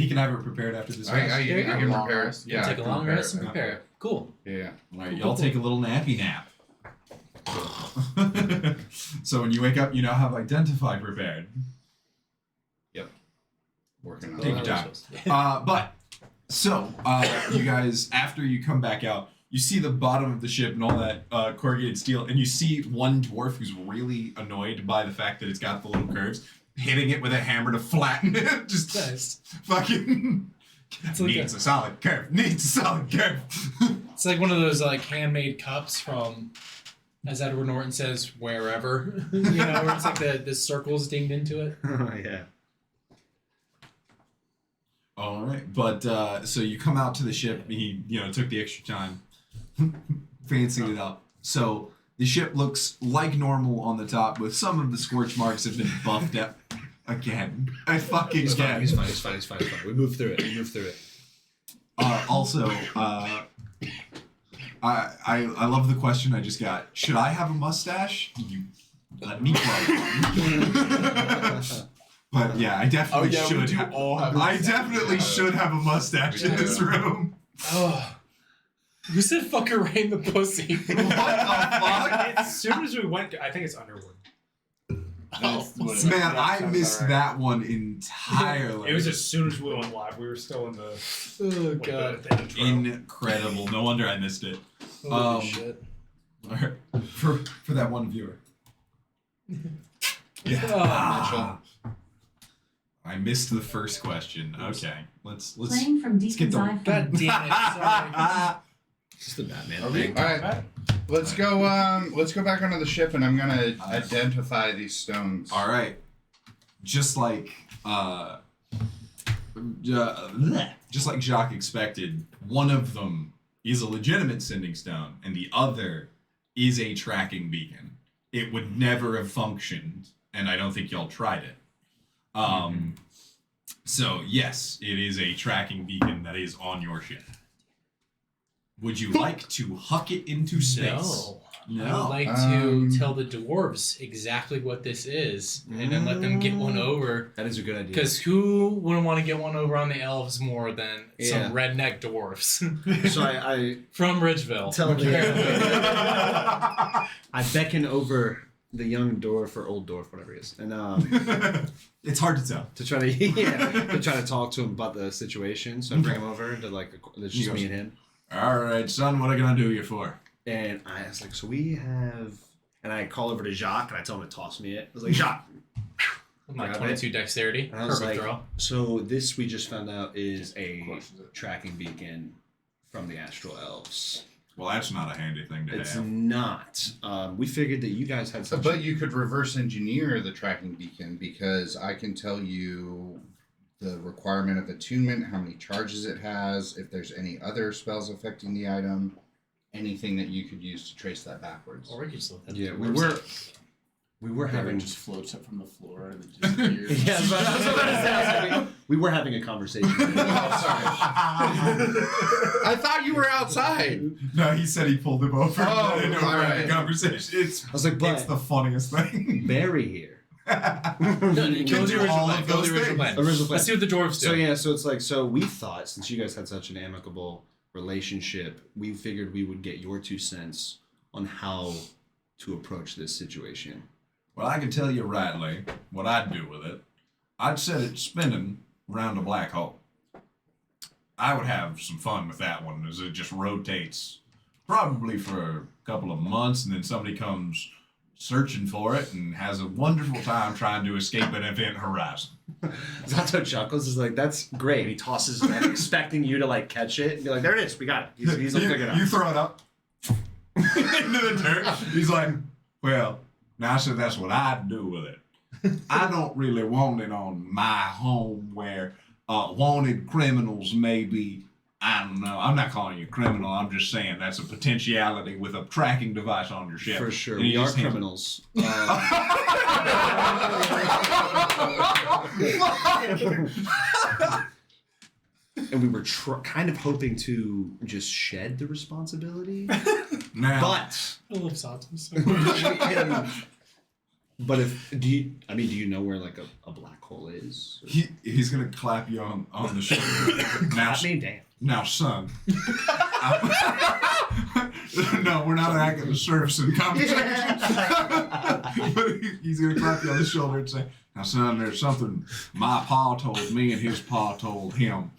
can have it prepared after this. I rest. There you can go. prepare it. Yeah, Take I a can long prepare rest and it. prepare it. Cool. Yeah. All right, y'all take a little nappy nap. So when you wake up, you now have identify prepared. Working on Take it. your time. You guys, after you come back out, you see the bottom of the ship and all that corrugated steel, and you see one dwarf who's really annoyed by the fact that it's got the little curves, hitting it with a hammer to flatten it. Just Nice. fucking It's like needs a solid curve. Needs a solid curve. It's like one of those like handmade cups from, as Edward Norton says, wherever. You know, where it's like the circles dinged into it. Yeah. All right, but so you come out to the ship. He, took the extra time, fancied it up. So the ship looks like normal on the top, with some of the scorch marks have been buffed up again. He's fine. He's fine. We move through it. Also, I love the question I just got. Should I have a mustache? You let me try. But yeah, I definitely should. I definitely should have a mustache in this room. Oh. Who said fucker rain the pussy? What the fuck? As soon as we went, I think it's Underwood. Man, I missed that one entirely. It was as soon as we went live. We were still in the Oh god. the intro. incredible. No wonder I missed it. Holy shit. For that one viewer. Yeah. Oh, I missed the first question. Okay, let's Playing from let's get Deacon's the. iPhone. God damn it. Sorry. It's just the Batman All thing. right. Let's go. Let's go back onto the ship, and I'm gonna identify these stones. All right, just like Jacques expected, one of them is a legitimate sending stone, and the other is a tracking beacon. It would never have functioned, and I don't think y'all tried it. So yes, it is a tracking beacon that is on your ship. Would you like to huck it into space? No. I would like to tell the dwarves exactly what this is and then let them get one over. That is a good idea. Because who wouldn't want to get one over on the elves more than Yeah. some redneck dwarves So I from Ridgeville? tell the Yeah. I beckon over the young dwarf or old dwarf, whatever he is, and It's hard to tell. to try to talk to him about the situation. So I bring him over to it's just me and him. All right, son, what am I gonna do you for? And I was like, so we have, and I call over to Jacques and I tell him to toss me it. I was like, Jacques, My grab 22 it. dexterity. And I was Perfect like, throw. so this we just found out is a tracking beacon from the Astral Elves. Well, that's not a handy thing to It's have. not. We figured that you guys had such. But you could reverse engineer the tracking beacon because I can tell you the requirement of attunement, how many charges it has, if there's any other spells affecting the item, anything that you could use to trace that backwards. Or we could still Yeah, we were Having having. just floats up from the floor and it disappears. Yeah, but I was about to say, I was like, we were having a conversation. I thought you were outside. No, he said he pulled him over. Oh, I didn't know all we were having right. a conversation. I was like, It's the but funniest thing. Barry here. No, go do the original all plan. of Go those the original things. plan. Original plan. Let's see what the dwarves do. So yeah, so it's like, so we thought, since you guys had such an amicable relationship, we figured we would get your 2 cents on how to approach this situation. Well, I can tell you rightly what I'd do with it. I'd set it spinning around a black hole. I would have some fun with that one as it just rotates probably for a couple of months, and then somebody comes searching for it and has a wonderful time trying to escape an event horizon. Zato chuckles, is like, that's great. He tosses it, expecting you to like catch it and be like, there it is, we got it. He's like, figured it You out. throw it up into the dirt. He's like, well, now I said that's what I'd do with it. I don't really want it on my home where wanted criminals maybe. I don't know. I'm not calling you a criminal. I'm just saying that's a potentiality with a tracking device on your ship. For sure, And he we are just hands- criminals. And we were kind of hoping to just shed the responsibility, Now, but I love Satos. but if do you know where like a black hole is? he's gonna clap you on the shoulder. Now, I mean, damn. now, son. No, we're not acting the sheriff's in conversation. But he's gonna clap you on the shoulder and say, "Now, son, there's something my pa told me and his pa told him."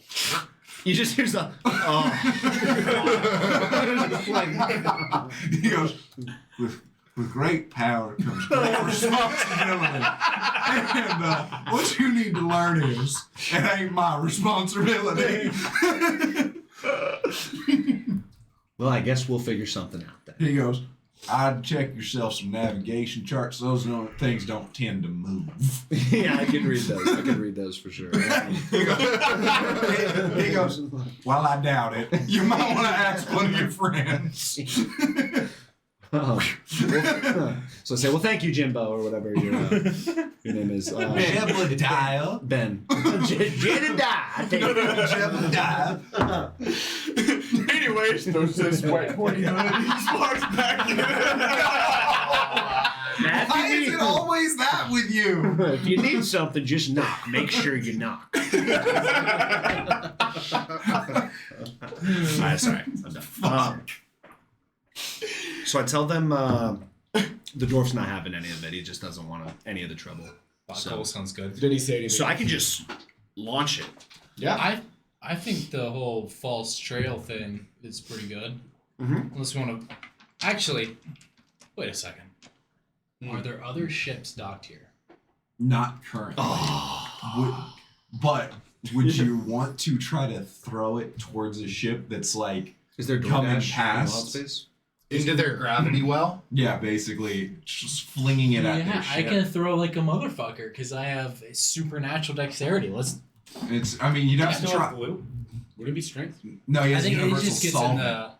You just hear the He goes, with great power comes great responsibility. And what you need to learn is, it ain't my responsibility. Well, I guess we'll figure something out then. He goes, I'd check yourself some navigation charts. Those things don't tend to move. Yeah, I can read those. I can read those for sure. He goes, well, I doubt it. You might want to ask one of your friends. So I say, well, thank you, Jimbo, or whatever your name is. Jebediah. Ben. Jedediah. Jebediah. Anyways, there's this white pointy hood. Sparks back in. Why is it always that with you? If you need something, just knock. Make sure you knock. Alright, sorry. I'm done. So I tell them the dwarf's not having any of it. He just doesn't want any of the trouble. Black So- hole sounds good. Did he say anything? So I can just launch it. Yeah. I think the whole false trail thing is pretty good. Mhm. Unless we want to. Actually, wait a second. Are there other ships docked here? Not currently. But would you want to try to throw it towards a ship that's like, Is there Coming DoorDash in past. wild space? Into their gravity well? yeah, basically just flinging it at their Yeah, I ship? can throw like a motherfucker because I have a supernatural dexterity. Let's. I mean, you'd have to Still try. have glue? Would it be strength? No, he I has think it universal just gets in solvent. the.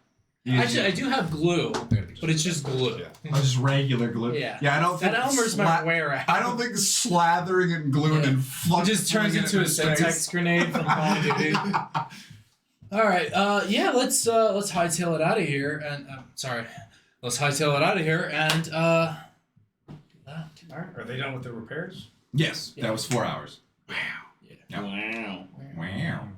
He has Actually, I do have glue, but it's just glue. just regular glue. Yeah. I don't think That Elmer's my wear out. I don't think slathering and gluing Yeah. and It flinging just turns into a syntax grenade from Call of Duty. All right, yeah, let's hightail it out of here, and let's hightail it out of here, and All right. Are they done with the repairs? Yes, Yeah. that was 4 hours. Yeah. Yep. Wow. Wow.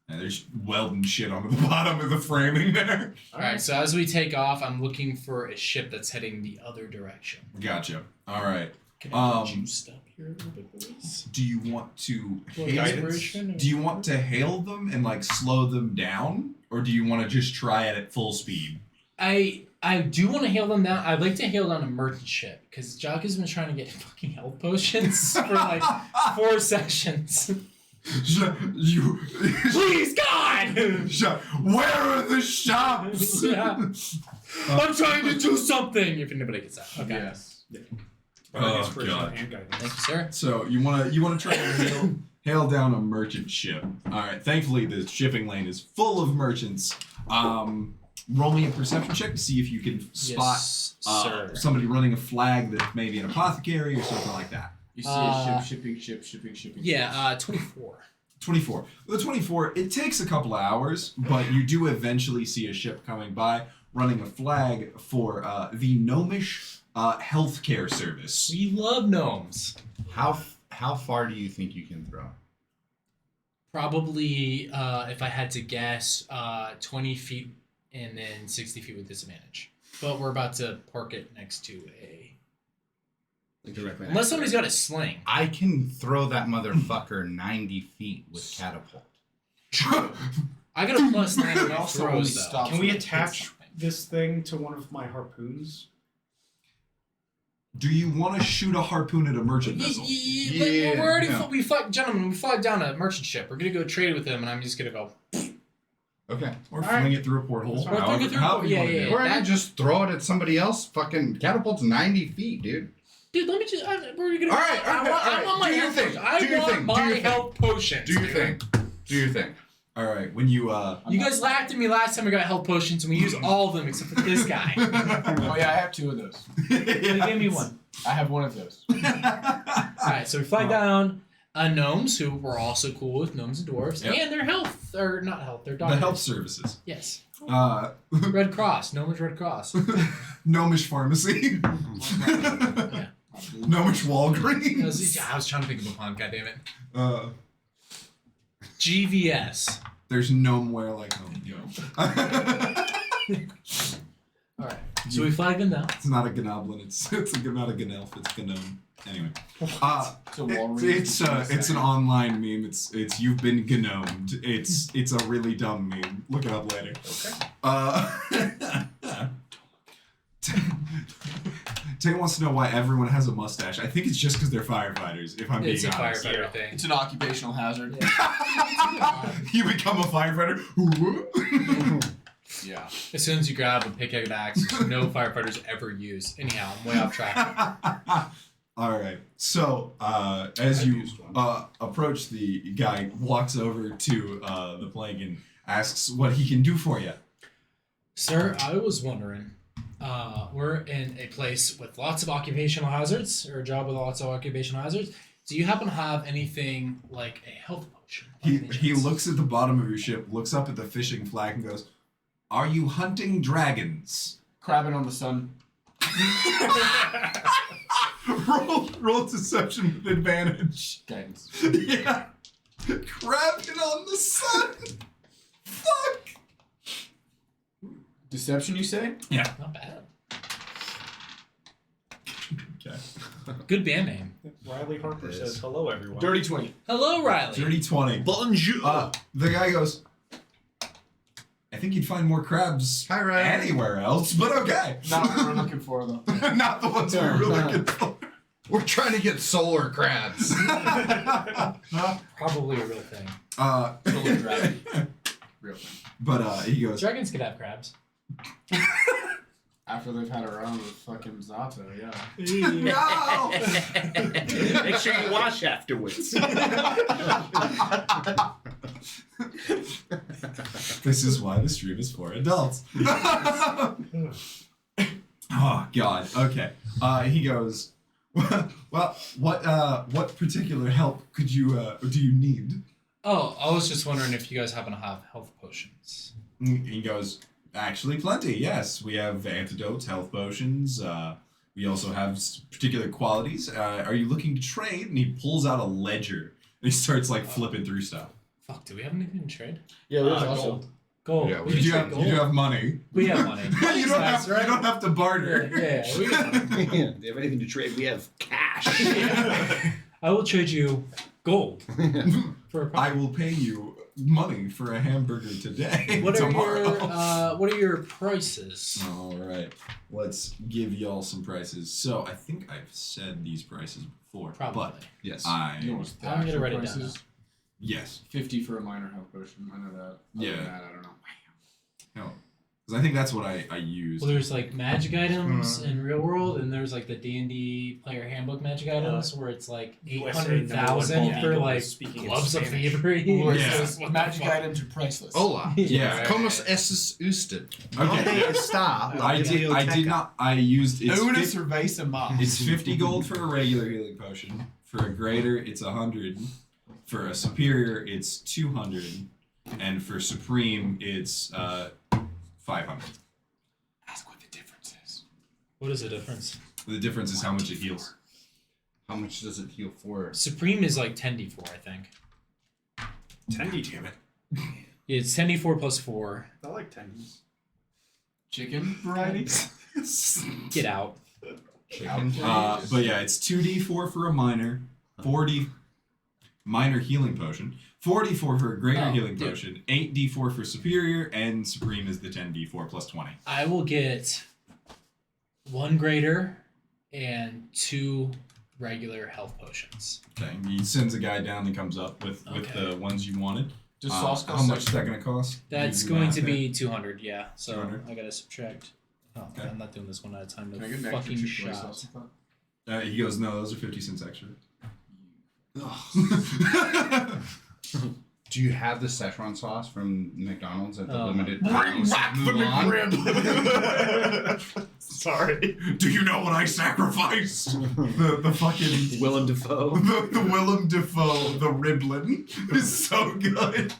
And there's welding shit onto the bottom of the framing there. All right, so as we take off, I'm looking for a ship that's heading the other direction. Gotcha. All right. Can I get Um, juiced up here a little bit, boys? Do you want to Well, hail? inspiration or- Do you want to hail them and like slow them down, or do you want to just try it at full speed? I I do want to hail them down. I'd like to hail down a merchant ship because Jock has been trying to get fucking health potions for like 4 sessions. You, Please, God! where are the shops? Yeah. I'm trying to do something. If anybody gets that, okay. Yes. Oh, Inspiration God. and guidance. Thank you, sir. So you wanna try to hail down a merchant ship. All right. Thankfully, the shipping lane is full of merchants. Roll me a perception check to see if you can spot Yes, sir. somebody running a flag that may be an apothecary or something like that. You see a shipping. Yeah, 24. 24. The 24, it takes a couple of hours, but you do eventually see a ship coming by running a flag for the Gnomish Healthcare Service. We love gnomes. How far do you think you can throw? Probably, if I had to guess, 20 feet and then 60 feet with disadvantage. But we're about to park it next to a... Directly. Unless somebody's got a sling. I can throw that motherfucker 90 feet with catapult. I got a plus 9 on all Also only throws, though. stops Can we when it attach hits something. this thing to one of my harpoons? Do you want to shoot a harpoon at a merchant vessel? We're already... no. We fought... Gentlemen, we fought down a merchant ship. We're going to go trade with him, and I'm just going to go... Okay. Or fling it through a porthole. Or fling it However, through a however you yeah, want to yeah, do yeah. it. Or I just throw it at somebody else. Fucking catapult's 90 feet, dude. Dude, let me just... we're gonna, All right, I want my do your health thing. potions. I Do your want thing. my Do your thing. health potions. Do your dude. thing. Do your thing. All right, when you You guys laughed at me last time I got health potions, and we used all of them except for this guy. Oh yeah, I have 2 of those. You gave me one. I have 1 of those. Alright, so we fly down gnomes, who we're also cool with, gnomes and dwarves, Yep. and their health, or not health, their the doctors. health services. Yes. Red Red Cross. Gnomish Red Cross. Gnomish Pharmacy. Yeah. Gnomish Walgreens. I was trying to think of a pun, goddammit. GVS. There's gnomeware like home. Alright. So we flag them down. It's not a gnoblin. It's not a gnelf. It's gnome. Anyway, It's a Walgreens. it's an online meme. It's you've been gnomed. It's a really dumb meme. Look it up later. Okay. Tay wants to know why everyone has a mustache. I think it's just because they're firefighters. If I'm It's a being honest, firefighter thing. It's an occupational hazard. you become a firefighter. Yeah. As soon as you grab a pickaxe, which no firefighters ever use. Anyhow, I'm way off track. All right. So as you approach, the guy walks over to the plague and asks what he can do for you. Sir, I was wondering, we're in a place with lots of occupational hazards, or a job with lots of occupational hazards. Do you happen to have anything like a health potion? He looks at the bottom of your ship, looks up at the fishing flag, and goes, "Are you hunting dragons?" Crabbing on the sun. roll deception with advantage. Guidance. Yeah. Crabbing on the sun. Fuck. Deception, you say? Not bad. Okay. Good band name. Riley Harper It says, is. hello, everyone. Dirty 20. Hello, Riley. Dirty 20. Bonjour. The guy goes, I think you'd find more crabs Hi, Riley. anywhere else, but okay. Not what we're looking for, though. Not the ones we were looking for. We're trying to get solar crabs. Probably a real thing. Solar dragon. Real thing. But he goes, Dragons could have crabs. After they've had a round with fucking Zato, yeah. no! Make sure you wash afterwards. This is why the stream is for adults. Oh God. Okay. He goes, well, what particular help could you do you need? Oh, I was just wondering if you guys happen to have health potions. He goes, actually, plenty. Yes, we have antidotes, health potions. We also have particular qualities. Are you looking to trade? And he pulls out a ledger and he starts like flipping through stuff. Fuck, do we have anything to trade? Yeah, we have Gold. Gold. Yeah, we You can do trade have gold. you do have money. We have money. you Money's don't nice, have you don't have to barter. Yeah, we got money. Yeah, if you have anything to trade, we have cash. I will trade you gold for a I will pay you money for a hamburger today. What tomorrow. what are your prices? All right, let's give y'all some prices. So I think I've said these prices before, Probably. but Yes. You know what's the I'm gonna actual write it down prices? yes, 50 for a minor health potion. I know that. Other Yeah. than that, I don't know. no, because I think that's what I used. Well, there's like magic items in real world, and there's like the D&D player handbook magic items where it's like USA 800,000 number for one like speaking in gloves of Spanish. thievery. Or it Yeah. says magic items are priceless. Hola. Yeah. Como es usted? Okay, Stop. I did not. I used it's Una 50, cerveza más. it's 50 gold for a regular healing potion. For a greater, it's 100. For a superior, it's 200, and for supreme, it's 500. Ask what the difference is. What is the difference? The difference is how much it heals. How much does it heal for? Supreme is like 10d4, I think. 10D, damn it. Yeah, it's 10d4 plus 4. I like 10s. Chicken varieties? Get out. Chicken. But yeah, it's 2d4 for a minor, 40 minor healing potion, 44 for a greater Oh, healing dude. potion, 8d4 for superior, and supreme is the 10d4 plus 20. I will get 1 greater and 2 regular health potions. Okay, he sends a guy down that comes up with Okay. the ones you wanted. Does sauce How cost much is that extra? going to cost? That's You do going math to there. be 200, yeah. So 200. I gotta subtract. Oh, Okay. I'm not doing this one at a time. No Can I get an extra fucking Chick-fil-A shot. sauce with that? He goes, no, those are 50 cents extra. Do you have the Szechuan sauce from McDonald's at the Oh. limited Bring times? back the Mulan? McRib! Sorry. Do you know what I sacrificed? the fucking Willem Dafoe. the Willem Dafoe, the Riblin is so good.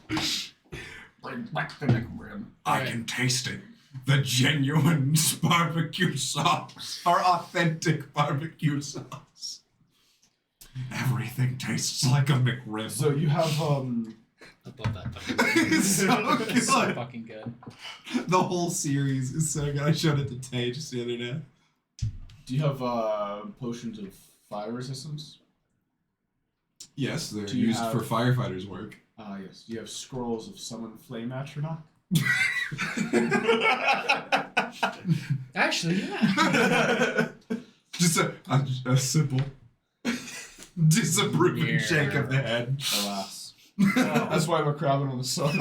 Bring back the McRib. I can taste it. The genuine barbecue sauce. Or authentic barbecue sauce. Everything tastes like a McRib. So you have I love that fucking It's so good. It's so fucking good. The whole series is so good. I showed it to Tay just the other day. do you have potions of fire resistance? Yes, they're Do you used have- for firefighters' work. Yes. Do you have scrolls of summon flame atronach? Actually, yeah. Just a simple disapproving Yeah. shake of the head. Alas. That's why we're crabbing on the sun.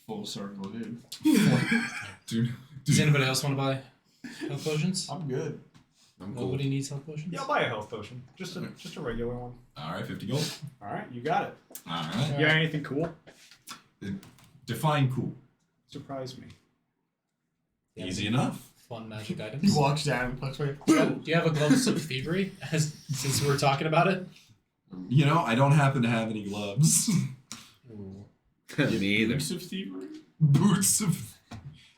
Full circle, dude. Dude, Does anybody else want to buy health potions? I'm good. I'm cool. Nobody needs health potions? Yeah, I'll buy a health potion. Just a regular one. Alright, 50 gold. Alright, you got it. Alright. You got anything cool? Define cool. Surprise me. Yeah, Easy enough. Fun magic He items. walks down and puts me. Do you have a gloves of thievery? Since we're talking about it. You know, I don't happen to have any gloves. Ooh. Me either. Boots of thievery? Boots of.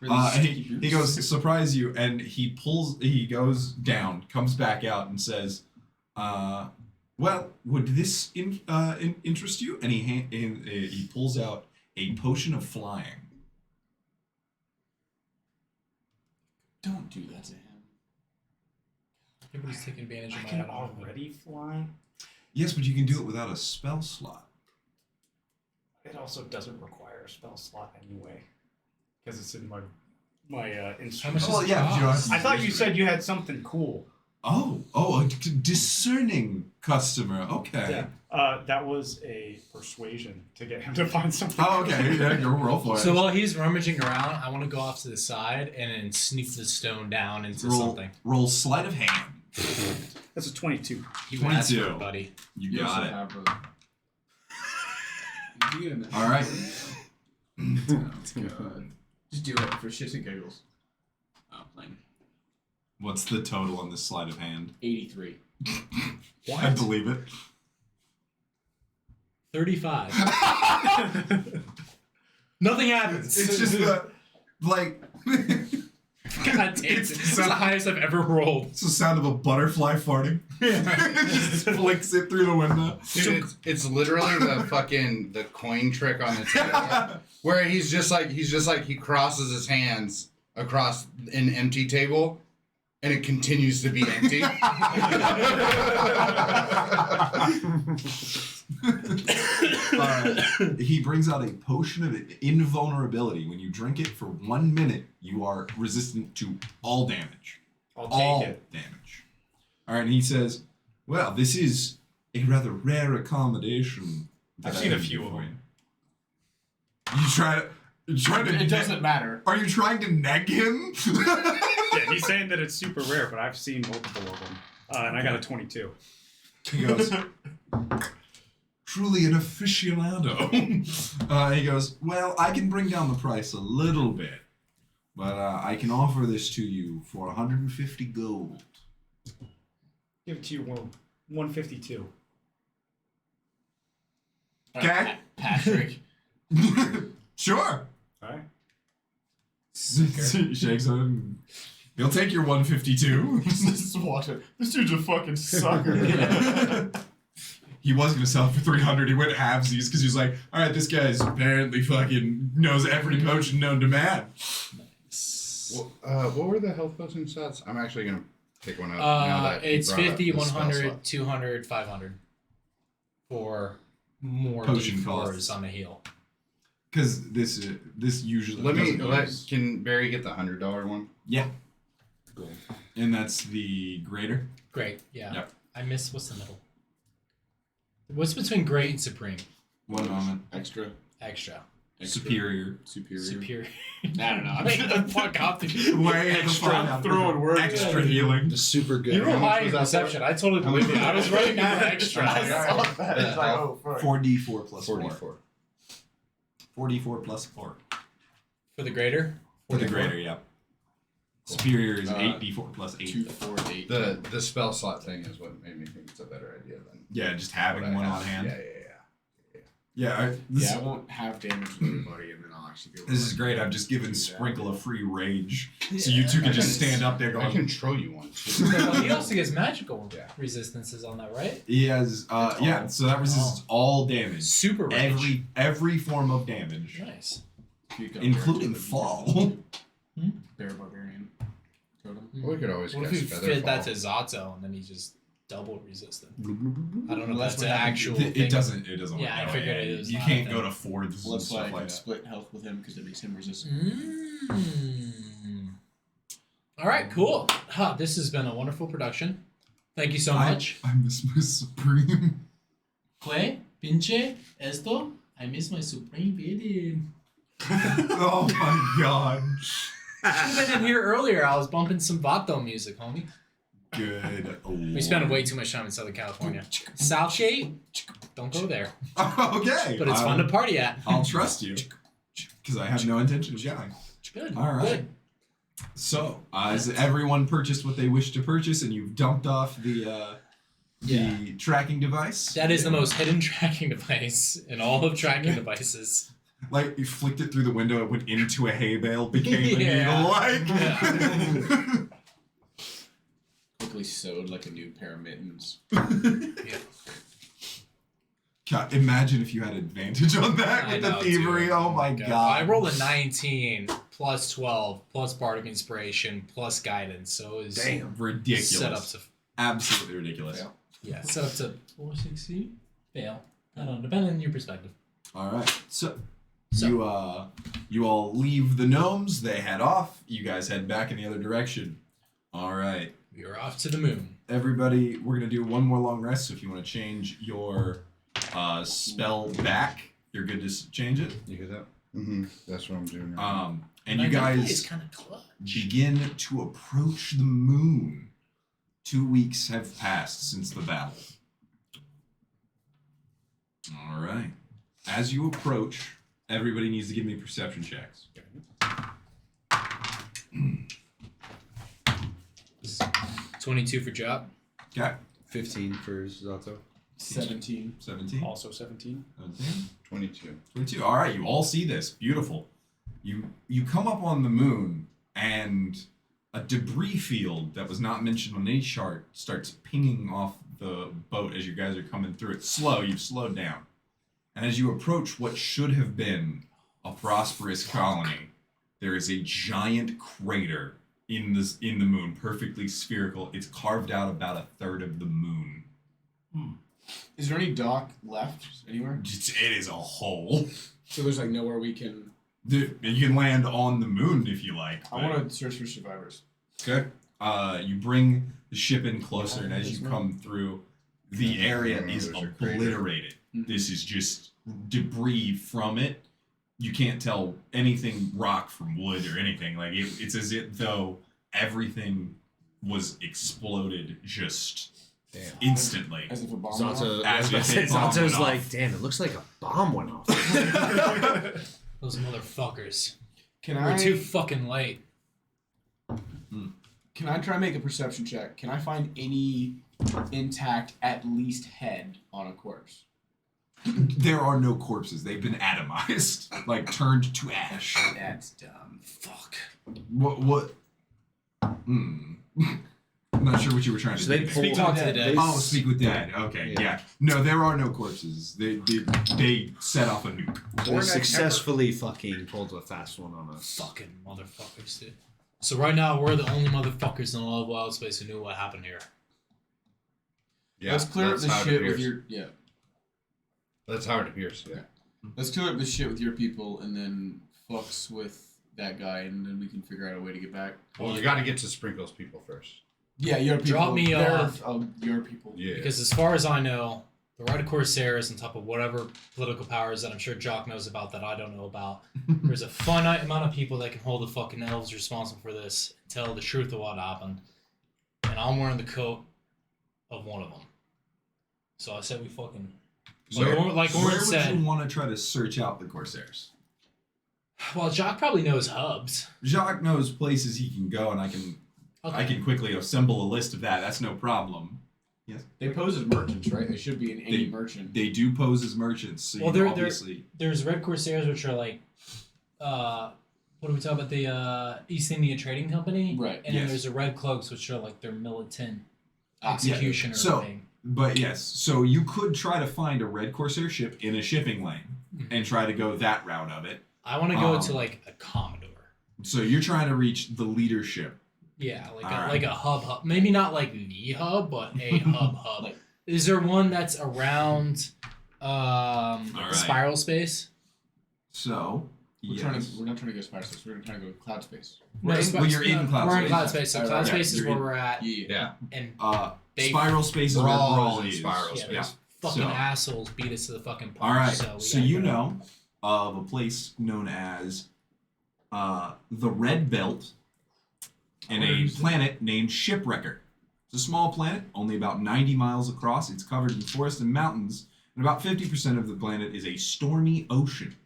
Really sticky He boots? goes, surprise you, and he goes down, comes back out, and says, well, would this interest you? And he pulls out a potion of flying. Don't do that to him. Everybody's taking advantage of I my can autonomy. already fly. Yes, but you can do it without a spell slot. It also doesn't require a spell slot anyway, because it's in my instrument. How much does Well, it yeah, but you don't have cost? to- I thought you said you had something cool. Oh, a discerning customer. Okay. That was a persuasion to get him to find something. Oh, okay. Yeah, go roll for it. So while he's rummaging around, I want to go off to the side and then sneak the stone down into something. roll sleight of hand. That's a 22. You asked for 22. it, buddy. You got it. it. All right. Sounds good. Just do it for shits and giggles. Oh, plain. What's the total on this sleight of hand? 83. I believe it. 35. Nothing happens. It's just the like. God damn it. It's the highest I've ever rolled. It's the sound of a butterfly farting. It just flicks it through the window. Dude, it's literally the coin trick on the table where he's just like he crosses his hands across an empty table and it continues to be empty. He brings out a potion of invulnerability. When you drink it for 1 minute, you are resistant to all damage. I'll All take it. damage. All right, and he says, "Well, this is a rather rare accommodation." that I've I seen a can few do of for them. You try to. You're trying to. It doesn't matter. Are you trying to neg him? Yeah, he's saying that it's super rare, but I've seen multiple of them, and I got a 22. He goes, "Truly an aficionado." He goes, "Well, I can bring down the price a little bit, but I can offer this to you for 150 gold." Give it to you 152. Okay. Patrick. Sure. All right. Shakes on. He'll take your 152. Just watch it. This dude's a fucking sucker. He was gonna sell it for 300. He went halvesies because he was like, "All right, this guy's apparently fucking knows every potion known to man." What were the health potion stats? I'm actually gonna pick one up. now that you It's brought up 50, the spell 100, slot. 200, 500 for more Potion D4s costs. on the heal. Because this usually Can Barry get the $100 one? yeah, Cool. and that's the greater. Great, yeah. Yep. I miss what's the middle. What's between great and supreme? One moment. Extra. Extra. Superior. Superior. I don't know. Wait the fuck up. Way Extra. Throwing words. Extra healing. The super good. You were How much high in was that perception. I totally believe it. I was writing down extra. It's like, oh, fuck. 4d4 plus 4. 44. 4d4 plus 4. For the greater? For the greater, yeah. Superior is Uh, 8d4 plus 8. 2, 4, 8. The spell slot thing is what made me think it's a better idea than Yeah, just having what I one have. on hand. Yeah. Yeah, Yeah, I won't have damage with anybody, and then I'll actually be able this to, is great. I've just given do that. Sprinkle a free rage. So you two can just stand up there I going, can throw you one. Too. Well, he also gets magical Yeah. resistances on that, right? he has, yeah, so that resists all damage. Super rage. Every form of damage, Nice. Puke up including there. fall. Bear barbarian. Totem. We could always What if cast we feather fit that fall. to Zato and then he just double resistant? I don't know Well, if that's that's what an happened. actual It thing. doesn't work Yeah, I that figured way. it was You not can't a go thing. to fourths Well, and that's why I stuff like can that. split health with him because it makes him resistant. All right, cool. Huh, this has been a wonderful production. Thank you so much. I miss my Supreme. Que? Pinche? Esto? I miss my supreme baby. Oh my god. Should have been in here earlier. I was bumping some Vato music, homie. Good. We spend way too much time in Southern California. Southgate? Don't go there. Okay. But it's fun to party at. I'll trust you. Because I have no intention of going. Good. All right. Good. So, has everyone purchased what they wish to purchase and you've dumped off the tracking device? That is the most hidden tracking device in all of tracking devices. Like, you flicked it through the window, it went into a hay bale, became a Yeah. needle. Like, Yeah. Quickly sewed like a new pair of mittens. God, imagine if you had advantage on that I with know, the thievery. dude. Oh my god. I rolled a 19 plus 12 plus Bardic Inspiration plus Guidance, so it was Damn, ridiculous. set up to Absolutely ridiculous. Yeah. set up to 460 fail. I don't know, depending on your perspective. All right. So So- you all leave the gnomes. They head off. You guys head back in the other direction. All right. We are off to the moon. Everybody, we're gonna do one more long rest. So if you want to change your spell back, you're good to change it. You hear that? Mm-hmm. That's what I'm doing. Right And you My gunplay guys is kind of clutch. begin to approach the moon. 2 weeks have passed since the battle. All right. As you approach, everybody needs to give me perception checks. 22 for job. Okay. 15 for Zato. 17. 17. Also 17. 17. 22. 22. All right, you all see this. Beautiful. You come up on the moon, and a debris field that was not mentioned on any chart starts pinging off the boat as you guys are coming through. It's slow. You've slowed down. And as you approach what should have been a prosperous colony, there is a giant crater in the moon, perfectly spherical. It's carved out about a third of the moon. Is there any dock left anywhere? It is a hole. So there's like nowhere we can. You can land on the moon if you like. I want to search for survivors. Okay. You bring the ship in closer, and as you come through, the area is obliterated. This is just debris from it. You can't tell anything rock from wood or anything. Like it's as if though everything was exploded just instantly. As if a bomb. Zanto's like, damn, it looks like a bomb went off. Those motherfuckers. Can We're too fucking late. Can I try and make a perception check? Can I find any intact, at least head on a corpse? There are no corpses. They've been atomized, like turned to ash. That's dumb. Fuck. What? I'm not sure what you were trying to So do. they pulled Talk to the dead. Oh, speak with dead. Okay, yeah. No, there are no corpses. They set off a nuke. They successfully fucking pulled a fast one on us. Fucking motherfuckers, dude. So right now, we're the only motherfuckers in all of Wild Space who knew what happened here. Yeah, Let's clear up that's the how it shit with appears. your That's how it appears. Yeah. Let's clear up the shit with your people, and then fucks with that guy, and then we can figure out a way to get back. Well, you got to get to Sprinkles people first. Yeah, your people. Drop me off. Your people. Yeah. Because as far as I know, the Red Corsairs, on top of whatever political powers that I'm sure Jock knows about that I don't know about, there's a finite amount of people that can hold the fucking elves responsible for this and tell the truth of what happened. And I'm wearing the coat of one of them. So I said we fucking... Like Orin Where said... would you want to try to search out the Corsairs? Well, Jock probably knows hubs. Jacques knows places he can go, and I can quickly assemble a list of that. That's no problem. Yes. They pose as merchants, right? They should be in any merchant. They do pose as merchants. So Well, obviously. There's Red Corsairs, which are like... what do we talk about? The East India Trading Company? Right. And then Yes. there's the Red Cloaks, which are like their militant Ah, executioner So- thing. But yes, so you could try to find a Red Corsair ship in a shipping lane and try to go that route of it. I want to go to like a Commodore. So you're trying to reach the leadership. Yeah, like All right. like a hub. Maybe not like the hub, but a hub. Like- Is there one that's around right. spiral space? So We're yes. not trying to go spiral space. We're trying to go cloud space. No, Well, you're in cloud We're space. in cloud space. So Yeah, cloud yeah, space is you're where in- we're at, Yeah. and they Spiral space is where Brawl Brawl is in is. spiral yeah, space. Yeah. fucking So- assholes beat us to the fucking punch. All right. So, So you know of a place known as the Red Belt and a planet named Shipwrecker. It's a small planet, only about 90 miles across. It's covered in forest and mountains, and about 50% of the planet is a stormy ocean.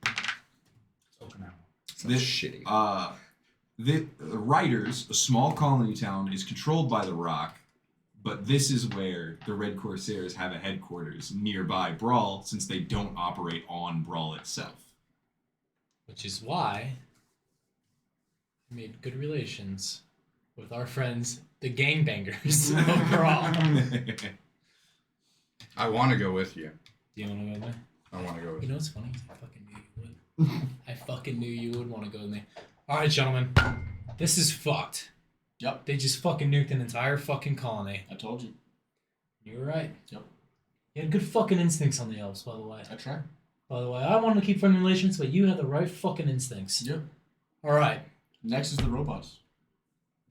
This shitty. The Riders, a small colony town, is controlled by the Rock, but this is where the Red Corsairs have a headquarters nearby Brawl, since they don't operate on Brawl itself. which is why we made good relations with our friends, the gangbangers overall. I want to go with you. Do you want to go with me? I want to go with You you. know what's funny? I fucking knew you would. I fucking knew you would want to go with me. All right, gentlemen, this is fucked. Yep. They just fucking nuked an entire fucking colony. I told you. You were right. Yep. You had good fucking instincts on the elves, by the way. I tried. By the way, I wanted to keep friendly relations, but you had the right fucking instincts. Yep. All right. Next is the robots.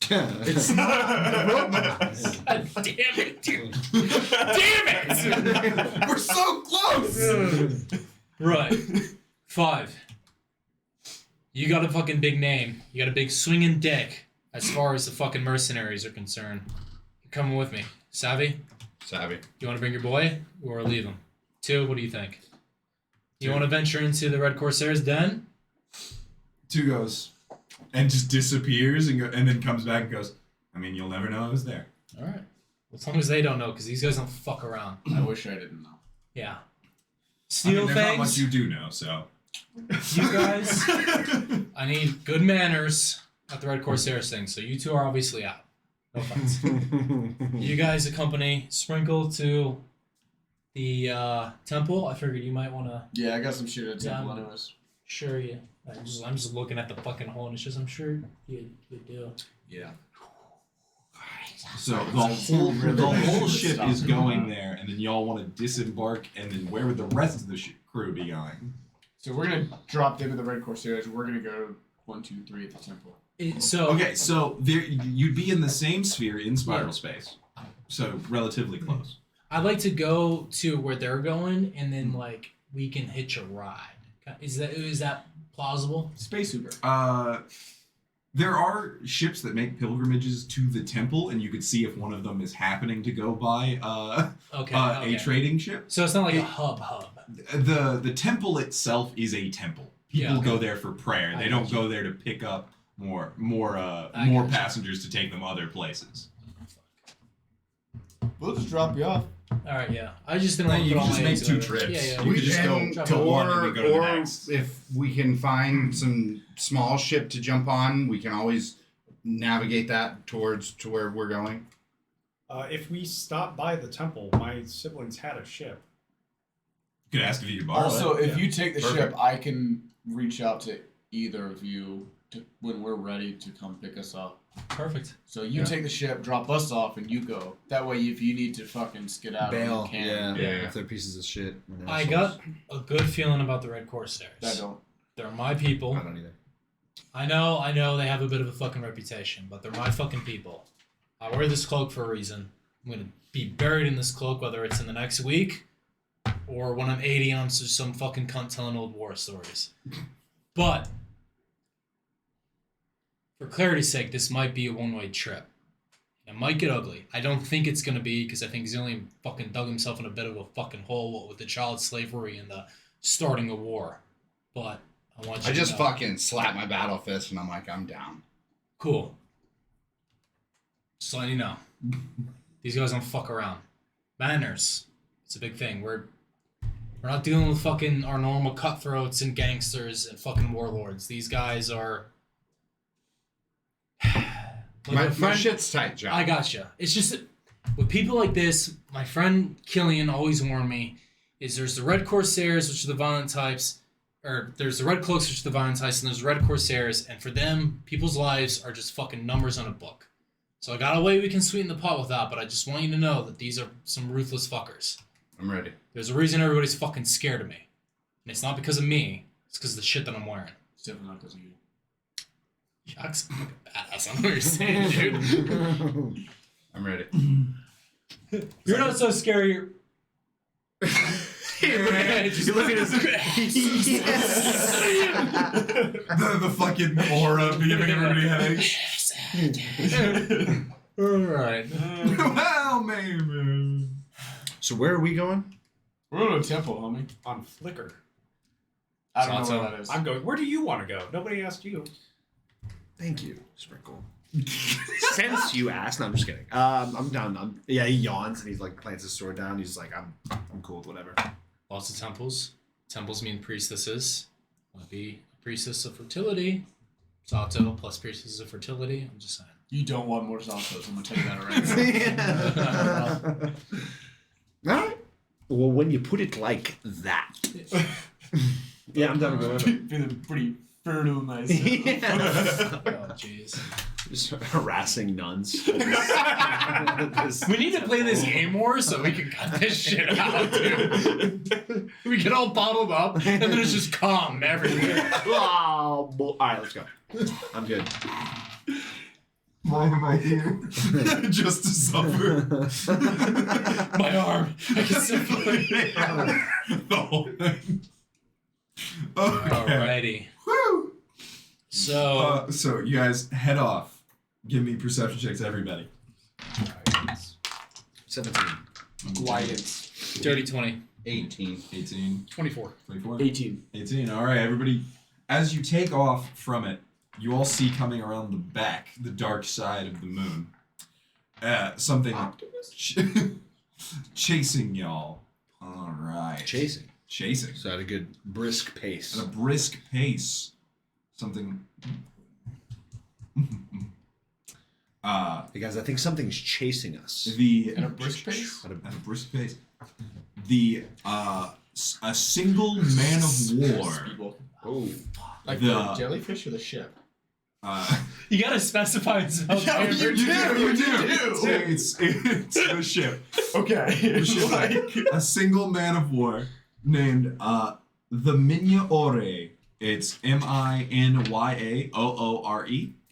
It's not the robots. God damn it, dude. Damn it! We're so close! Right. 5. You got a fucking big name. You got a big swinging dick as far as the fucking mercenaries are concerned. You're coming with me. Savvy? Savvy. You want to bring your boy or leave him? 2, what do you think? You want to venture into the Red Corsairs den? 2 goes and just disappears and then comes back and goes, I mean, you'll never know I was there. All right. As long as they don't know, because these guys don't fuck around. I wish I didn't know. Yeah. I Steel mean, there's not fangs. much you do know, so. You guys, I need good manners at the Red Corsairs thing, so you 2 are obviously out. No offense. You guys accompany Sprinkle to the temple. I figured you might want to. Yeah, I got some shit at the temple Yeah. anyways. Sure, you. I'm just looking at the fucking hole, and it's just I'm sure you do. Yeah. So the whole ship is going there, and then y'all want to disembark, and then where would the rest of the crew be going? So we're gonna drop them in the Red Corsairs. We're gonna go 1, 2, 3 at the temple. Okay, so there you'd be in the same sphere in spiral space, so relatively close. I'd like to go to where they're going, and then like we can hitch a ride. Is that plausible? Space Uber. There are ships that make pilgrimages to the temple, and you could see if one of them is happening to go by a trading ship. So it's not like a hub. The temple itself is a temple. People go there for prayer. They don't go there to pick up more passengers to take them other places. We'll just drop you off. All right, yeah. I just didn't want to You put all can just my make eggs 2 in it. trips. Yeah. You could just go to one and then go to the or next. if we can find some small ship to jump on, we can always navigate that towards to where we're going. If we stop by the temple, my siblings had a ship. You could ask if you could borrow Also, it. if you take the Perfect. ship, I can reach out to either of you when we're ready to come pick us up. Perfect. So you take the ship, drop us off, and you go. That way, if you need to fucking skedaddle, Bail. you can. Yeah. If they're pieces of shit. I got a good feeling about the Red Corsairs. I don't. They're my people. I don't either. I know they have a bit of a fucking reputation, but they're my fucking people. I wear this cloak for a reason. I'm gonna be buried in this cloak, whether it's in the next week or when I'm 80 and I'm just some fucking cunt telling old war stories. But for clarity's sake, this might be a one-way trip. It might get ugly. I don't think it's gonna be, because I think Zillion fucking dug himself in a bit of a fucking hole with the child slavery and the starting a war. But I want you I to just know. fucking slap my battle fist and I'm like, I'm down. Cool. Just letting you know. These guys don't fuck around. Manners. It's a big thing. We're not dealing with fucking our normal cutthroats and gangsters and fucking warlords. These guys are... Like My shit's tight, John. I gotcha. It's just that with people like this, my friend Killian always warned me, is there's the Red Corsairs, which are the violent types, or there's the Red Cloaks, which are the violent types, and there's Red Corsairs, and for them, people's lives are just fucking numbers on a book. So I got a way we can sweeten the pot with that, but I just want you to know that these are some ruthless fuckers. I'm ready. There's a reason everybody's fucking scared of me. And it's not because of me, it's because of the shit that I'm wearing. It's definitely not because of you. Yucks, I'm like a badass. I know what you're saying, dude. I'm ready. You're not so scary. You're You look at his. the fucking aura giving everybody headaches. Alright. Well, maybe. So where are we going? We're going to a temple, homie. On Flickr. I don't know Sato. where that is. I'm going, where do you want to go? Nobody asked you. Thank you, Sprinkle. Since you asked, no, I'm just kidding. I'm done. Yeah, he yawns and he's like plants his sword down. He's like, I'm cool with whatever. Lots of temples. Temples mean priestesses. Want to be a priestess of fertility. Sato plus priestess of fertility. I'm just saying. You don't want more Santos. I'm going to tell you that already. All right. Well, when you put it like that. Yeah, I'm done with it. Feeling pretty fertile myself. Oh, jeez. Just harassing nuns. We need to play this game more so we can cut this shit out, dude. We get all bottled up and then it's just calm everywhere. Oh, all right, let's go. I'm good. Why am I here? Just to suffer. My arm. I can simply. The whole thing. Okay. Alrighty. Woo! So. So you guys head off. Give me perception checks, everybody. 17. Guidance. Dirty 20. 18. 18. 24. 24. 18. 18. All right, everybody. As you take off from it, you all see coming around the back, the dark side of the moon, something chasing y'all. All right. Chasing. Chasing. So at a good brisk pace. At a brisk pace. Something. Hey guys, I think something's chasing us. At a brisk pace? At a brisk pace. A single man of war. Speedwalk. Oh. Like The- the jellyfish or the ship? You gotta specify it's Yeah, you do. It's a ship. Okay. Like a single man of war named the Minyaore. It's Minyaoore.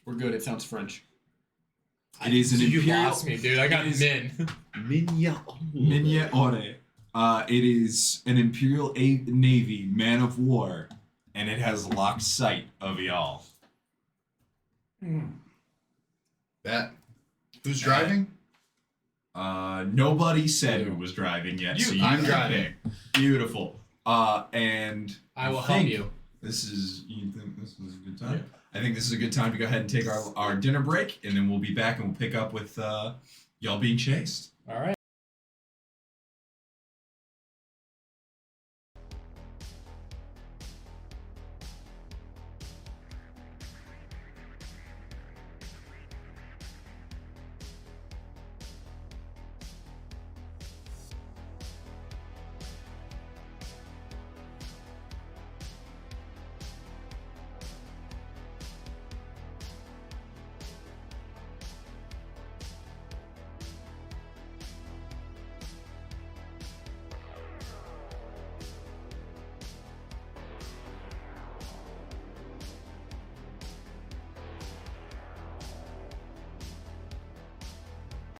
We're good. It sounds French. It is an You imperial. lost me, dude. I got it is- min. Minyaore. It is an imperial navy man of war, and it has locked sight of y'all. Bet. Who's driving? Nobody said who was driving yet. So you I'm can driving. pick. Beautiful. And I will help think you. You think this is a good time? Yeah. I think this is a good time to go ahead and take our dinner break, and then we'll be back and we'll pick up with y'all being chased. All right.